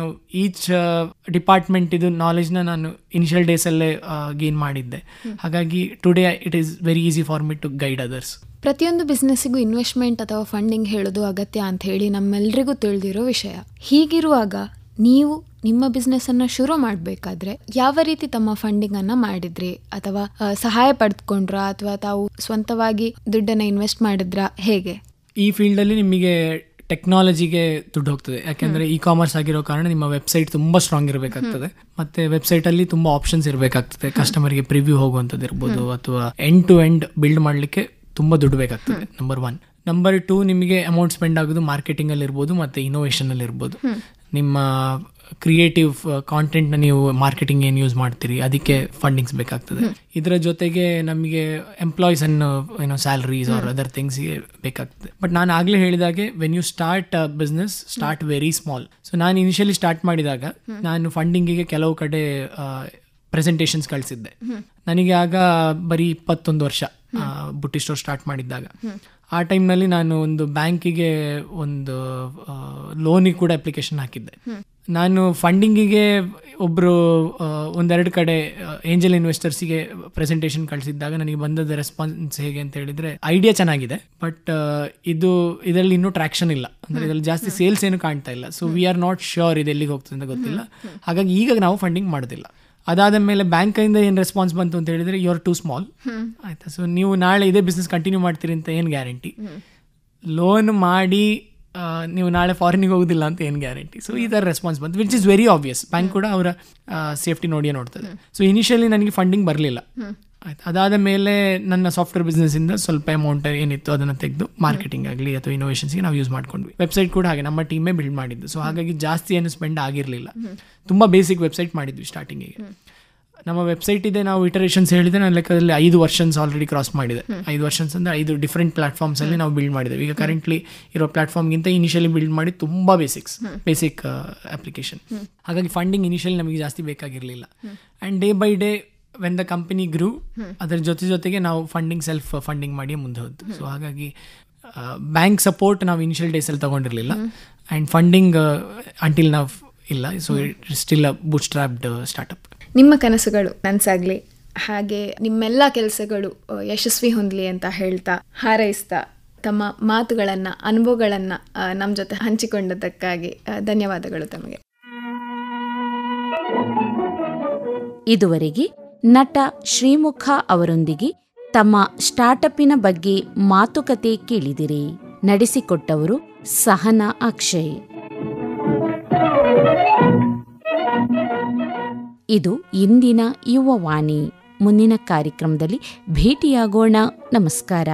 Speaker 3: ಈಚ್ ಡಿಪಾರ್ಟ್ಮೆಂಟ್ ಇದು ನಾಲೆಜ್ನ ನಾನು ಇನಿಷಿಯಲ್ ಡೇಸಲ್ಲೇ ಗೇನ್ ಮಾಡಿದ್ದೆ. ಹಾಗಾಗಿ today it is very easy for me to guide others.
Speaker 2: ಪ್ರತಿಯೊಂದು ಬಿಸ್ನೆಸ್ಸಿಗೂ ಇನ್ವೆಸ್ಟ್ಮೆಂಟ್ ಅಥವಾ ಫಂಡಿಂಗ್ ಹೇಳೋದು ಅಗತ್ಯ ಅಂತ ಹೇಳಿ ನಮ್ಮೆಲ್ಲರಿಗೂ ತಿಳಿದಿರೋ ವಿಷಯ. ಹೀಗಿರುವಾಗ ನೀವು ನಿಮ್ಮ ಬಿಸ್ನೆಸ್ ಅನ್ನ ಶುರು ಮಾಡಬೇಕಾದ್ರೆ ಯಾವ ರೀತಿ ತಮ್ಮ ಫಂಡಿಂಗ್ ಅನ್ನ ಮಾಡಿದ್ರಿ, ಅಥವಾ ಸಹಾಯ ಪಡೆದುಕೊಂಡ್ರಾ, ಅಥವಾ ತಾವು ಸ್ವಂತವಾಗಿ ದುಡ್ಡನ್ನ ಇನ್ವೆಸ್ಟ್ ಮಾಡಿದ್ರಾ, ಹೇಗೆ?
Speaker 3: ಈ ಫೀಲ್ಡಲ್ಲಿ ನಿಮಗೆ ಟೆಕ್ನಾಲಜಿಗೆ ದುಡ್ಡು ಹೋಗ್ತದೆ. ಯಾಕೆಂದ್ರೆ ಇ ಕಾಮರ್ಸ್ ಆಗಿರೋ ಕಾರಣ ನಿಮ್ಮ ವೆಬ್ಸೈಟ್ ತುಂಬಾ ಸ್ಟ್ರಾಂಗ್ ಇರಬೇಕಾಗ್ತದೆ. ಮತ್ತೆ ವೆಬ್ಸೈಟ್ ಅಲ್ಲಿ ತುಂಬಾ ಆಪ್ಷನ್ಸ್ ಇರಬೇಕಾಗ್ತದೆ. ಕಸ್ಟಮರ್ಗೆ ಪ್ರಿವ್ಯೂ ಹೋಗುವಂಥದ್ದು ಇರ್ಬೋದು, ಅಥವಾ ಎಂಡ್ ಟು ಎಂಡ್ ಬಿಲ್ಡ್ ಮಾಡಲಿಕ್ಕೆ ತುಂಬಾ ದುಡ್ಡು ಬೇಕಾಗ್ತದೆ. ನಂಬರ್ 1. ನಂಬರ್ 2, ನಿಮಗೆ ಅಮೌಂಟ್ ಸ್ಪೆಂಡ್ ಆಗೋದು ಮಾರ್ಕೆಟಿಂಗ್ ಅಲ್ಲಿ ಇರ್ಬೋದು, ಮತ್ತೆ ಇನೋವೇಷನ್ ಅಲ್ಲಿ ಇರ್ಬೋದು. ನಿಮ್ಮ ಕ್ರಿಯೇಟಿವ್ ಕಾಂಟೆಂಟ್ನ ನೀವು ಮಾರ್ಕೆಟಿಂಗ್ ಏನು ಯೂಸ್ ಮಾಡ್ತೀರಿ ಅದಕ್ಕೆ ಫಂಡಿಂಗ್ಸ್ ಬೇಕಾಗ್ತದೆ. ಇದರ ಜೊತೆಗೆ ನಮಗೆ ಎಂಪ್ಲಾಯೀಸ್ ಅನ್ನು ಸ್ಯಾಲರೀಸ್ ಆರ್ ಅದರ್ ಥಿಂಗ್ಸ್ಗೆ ಬೇಕಾಗ್ತದೆ. ಬಟ್ ನಾನು ಆಗಲೇ ಹೇಳಿದಾಗೆ when you start business, start very small. So ನಾನು ಇನಿಷಿಯಲಿ ಸ್ಟಾರ್ಟ್ ಮಾಡಿದಾಗ ನಾನು ಫಂಡಿಂಗಿಗೆ ಕೆಲವು ಕಡೆ ಪ್ರೆಸೆಂಟೇಷನ್ಸ್ ಕಳಿಸಿದ್ದೆ. ನನಗೆ ಆಗ ಬರೀ 21 ವರ್ಷ ಬುಟ್ಟಿ ಸ್ಟೋರ್ ಸ್ಟಾರ್ಟ್ ಮಾಡಿದ್ದಾಗ. ಆ ಟೈಮ್ನಲ್ಲಿ ನಾನು ಒಂದು ಬ್ಯಾಂಕಿಗೆ ಒಂದು ಲೋನಿಗೆ ಕೂಡ ಅಪ್ಲಿಕೇಶನ್ ಹಾಕಿದ್ದೆ. ನಾನು ಫಂಡಿಂಗಿಗೆ ಒಬ್ಬರು 1-2 ಕಡೆ ಏಂಜಲ್ ಇನ್ವೆಸ್ಟರ್ಸಿಗೆ ಪ್ರೆಸೆಂಟೇಷನ್ ಕಳಿಸಿದ್ದಾಗ ನನಗೆ ಬಂದದ ರೆಸ್ಪಾನ್ಸ್ ಹೇಗೆ ಅಂತ ಹೇಳಿದ್ರೆ, ಐಡಿಯಾ ಚೆನ್ನಾಗಿದೆ ಬಟ್ ಇದರಲ್ಲಿ ಇನ್ನೂ ಟ್ರಾಕ್ಷನ್ ಇಲ್ಲ, ಅಂದರೆ ಇದರಲ್ಲಿ ಜಾಸ್ತಿ ಸೇಲ್ಸ್ ಏನು ಕಾಣ್ತಾ ಇಲ್ಲ. So we are not sure ಇದು ಎಲ್ಲಿಗೆ ಹೋಗ್ತದೆ ಅಂತ ಗೊತ್ತಿಲ್ಲ, ಹಾಗಾಗಿ ಈಗ ನಾವು ಫಂಡಿಂಗ್ ಮಾಡೋದಿಲ್ಲ. ಅದಾದ ಮೇಲೆ ಬ್ಯಾಂಕಿಂದ ಏನು ರೆಸ್ಪಾನ್ಸ್ ಬಂತು ಅಂತ ಹೇಳಿದ್ರೆ, ಯು ಆರ್ ಟು ಸ್ಮಾಲ್ ಆಯ್ತಾ, ಸೊ ನೀವು ನಾಳೆ ಇದೇ ಬಿಸ್ನೆಸ್ ಕಂಟಿನ್ಯೂ ಮಾಡ್ತೀರಿ ಅಂತ ಏನು ಗ್ಯಾರಂಟಿ, ಲೋನ್ ಮಾಡಿ ನೀವು ನಾಳೆ ಫಾರಿನಿಗೆ ಹೋಗೋದಿಲ್ಲ ಅಂತ ಏನು ಗ್ಯಾರಂಟಿ. ಸೊ ಈ ಥರ ರೆಸ್ಪಾನ್ಸ್ ಬಂತು, which is very obvious. Bank ಕೂಡ ಅವರ ಸೇಫ್ಟಿ ನೋಡಿಯೇ ನೋಡ್ತದೆ. ಸೊ ಇನಿಷಿಯಲಿ ನನಗೆ ಫಂಡಿಂಗ್ ಬರಲಿಲ್ಲ. ಆಯ್ತು, ಅದಾದ ಮೇಲೆ ನನ್ನ ಸಾಫ್ಟ್ವೇರ್ ಬಿಸ್ನೆಸ್ಸಿಂದ ಸ್ವಲ್ಪ ಅಮೌಂಟ್ ಏನಿತ್ತು ಅದನ್ನು ತೆಗೆದು ಮಾರ್ಕೆಟಿಂಗ್ ಆಗಲಿ ಅಥವಾ ಇನೋವೇಷನ್ಸ್ಗೆ ನಾವು ಯೂಸ್ ಮಾಡ್ಕೊಂಡ್ವಿ. ವೆಬ್ಸೈಟ್ ಕೂಡ ಹಾಗೆ ನಮ್ಮ ಟೀಮೇ ಬಿಲ್ಡ್ ಮಾಡಿದ್ದು. ಸೊ ಹಾಗಾಗಿ ಜಾಸ್ತಿ ಏನು ಸ್ಪೆಂಡ್ ಆಗಿರಲಿಲ್ಲ. ತುಂಬ ಬೇಸಿಕ್ ವೆಬ್ಸೈಟ್ ಮಾಡಿದ್ವಿ ಸ್ಟಾರ್ಟಿಂಗಿಗೆ. ನಮ್ಮ ವೆಬ್ಸೈಟ್ ಇದೆ, ನಾವು ಇಟರೇಷನ್ಸ್ ಹೇಳಿದೆ ನನ್ನ ಲೆಕ್ಕದಲ್ಲಿ 5 ವರ್ಷನ್ಸ್ ಆಲ್ರೆಡಿ ಕ್ರಾಸ್ ಮಾಡಿದೆ. 5 ವರ್ಷನ್ಸ್ ಅಂದರೆ 5 ಡಿಫ್ರೆಂಟ್ ಪ್ಲಾಟ್ಫಾರ್ಮ್ಸಲ್ಲಿ ನಾವು ಬಿಲ್ಡ್ ಮಾಡಿದ್ದೇವೆ. ಈಗ ಕರೆಂಟ್ಲಿ ಇರೋ ಪ್ಲಾಟ್ಫಾರ್ಮ್ಗಿಂತ ಇನಿಷಿಯಲಿ ಬಿಲ್ಡ್ ಮಾಡಿ ತುಂಬ ಬೇಸಿಕ್ ಅಪ್ಲಿಕೇಶನ್. ಹಾಗಾಗಿ ಫಂಡಿಂಗ್ ಇನಿಷಿಯಲಿ ನಮಗೆ ಜಾಸ್ತಿ ಬೇಕಾಗಿರಲಿಲ್ಲ. And day by day when the company grew, ಅದರ ಜೊತೆಗೆ ನಾವು ಸೆಲ್ಫ್ ಫಂಡಿಂಗ್ ಮಾಡಿ ಮುಂದೆ ಹೋದ್ದು. ಸೊ ಹಾಗಾಗಿ ಬ್ಯಾಂಕ್ ಸಪೋರ್ಟ್ ನಾವು ಇನಿಷಿಯಲ್ ಡೇಸಲ್ಲಿ ತೊಗೊಂಡಿರಲಿಲ್ಲ. ಆ್ಯಂಡ್ ಫಂಡಿಂಗ್ ಅಂಟಿಲ್ ನಾವು ಇಲ್ಲ. So it still a bootstrapped startup.
Speaker 2: ನಿಮ್ಮ ಕನಸುಗಳು ನನಸಾಗ್ಲಿ, ಹಾಗೆ ನಿಮ್ಮೆಲ್ಲ ಕೆಲಸಗಳು ಯಶಸ್ವಿ ಹೊಂದಲಿ ಅಂತ ಹೇಳ್ತಾ ಹಾರೈಸ್ತಾ ತಮ್ಮ ಮಾತುಗಳನ್ನು, ಅನುಭವಗಳನ್ನು ನಮ್ಮ ಜೊತೆ ಹಂಚಿಕೊಂಡದಕ್ಕಾಗಿ ಧನ್ಯವಾದಗಳು ತಮಗೆ.
Speaker 1: ಇದುವರೆಗೆ ನಟ ಶ್ರೀಮುಖ ಅವರೊಂದಿಗೆ ತಮ್ಮ ಸ್ಟಾರ್ಟಪ್ಪಿನ ಬಗ್ಗೆ ಮಾತುಕತೆ ಕೇಳಿದಿರಿ. ನಡೆಸಿಕೊಟ್ಟವರು ಸಹನಾ ಅಕ್ಷಯ್. ಇದು ಇಂದಿನ ಯುವವಾಣಿ. ಮುಂದಿನ ಕಾರ್ಯಕ್ರಮದಲ್ಲಿ ಭೇಟಿಯಾಗೋಣ. ನಮಸ್ಕಾರ.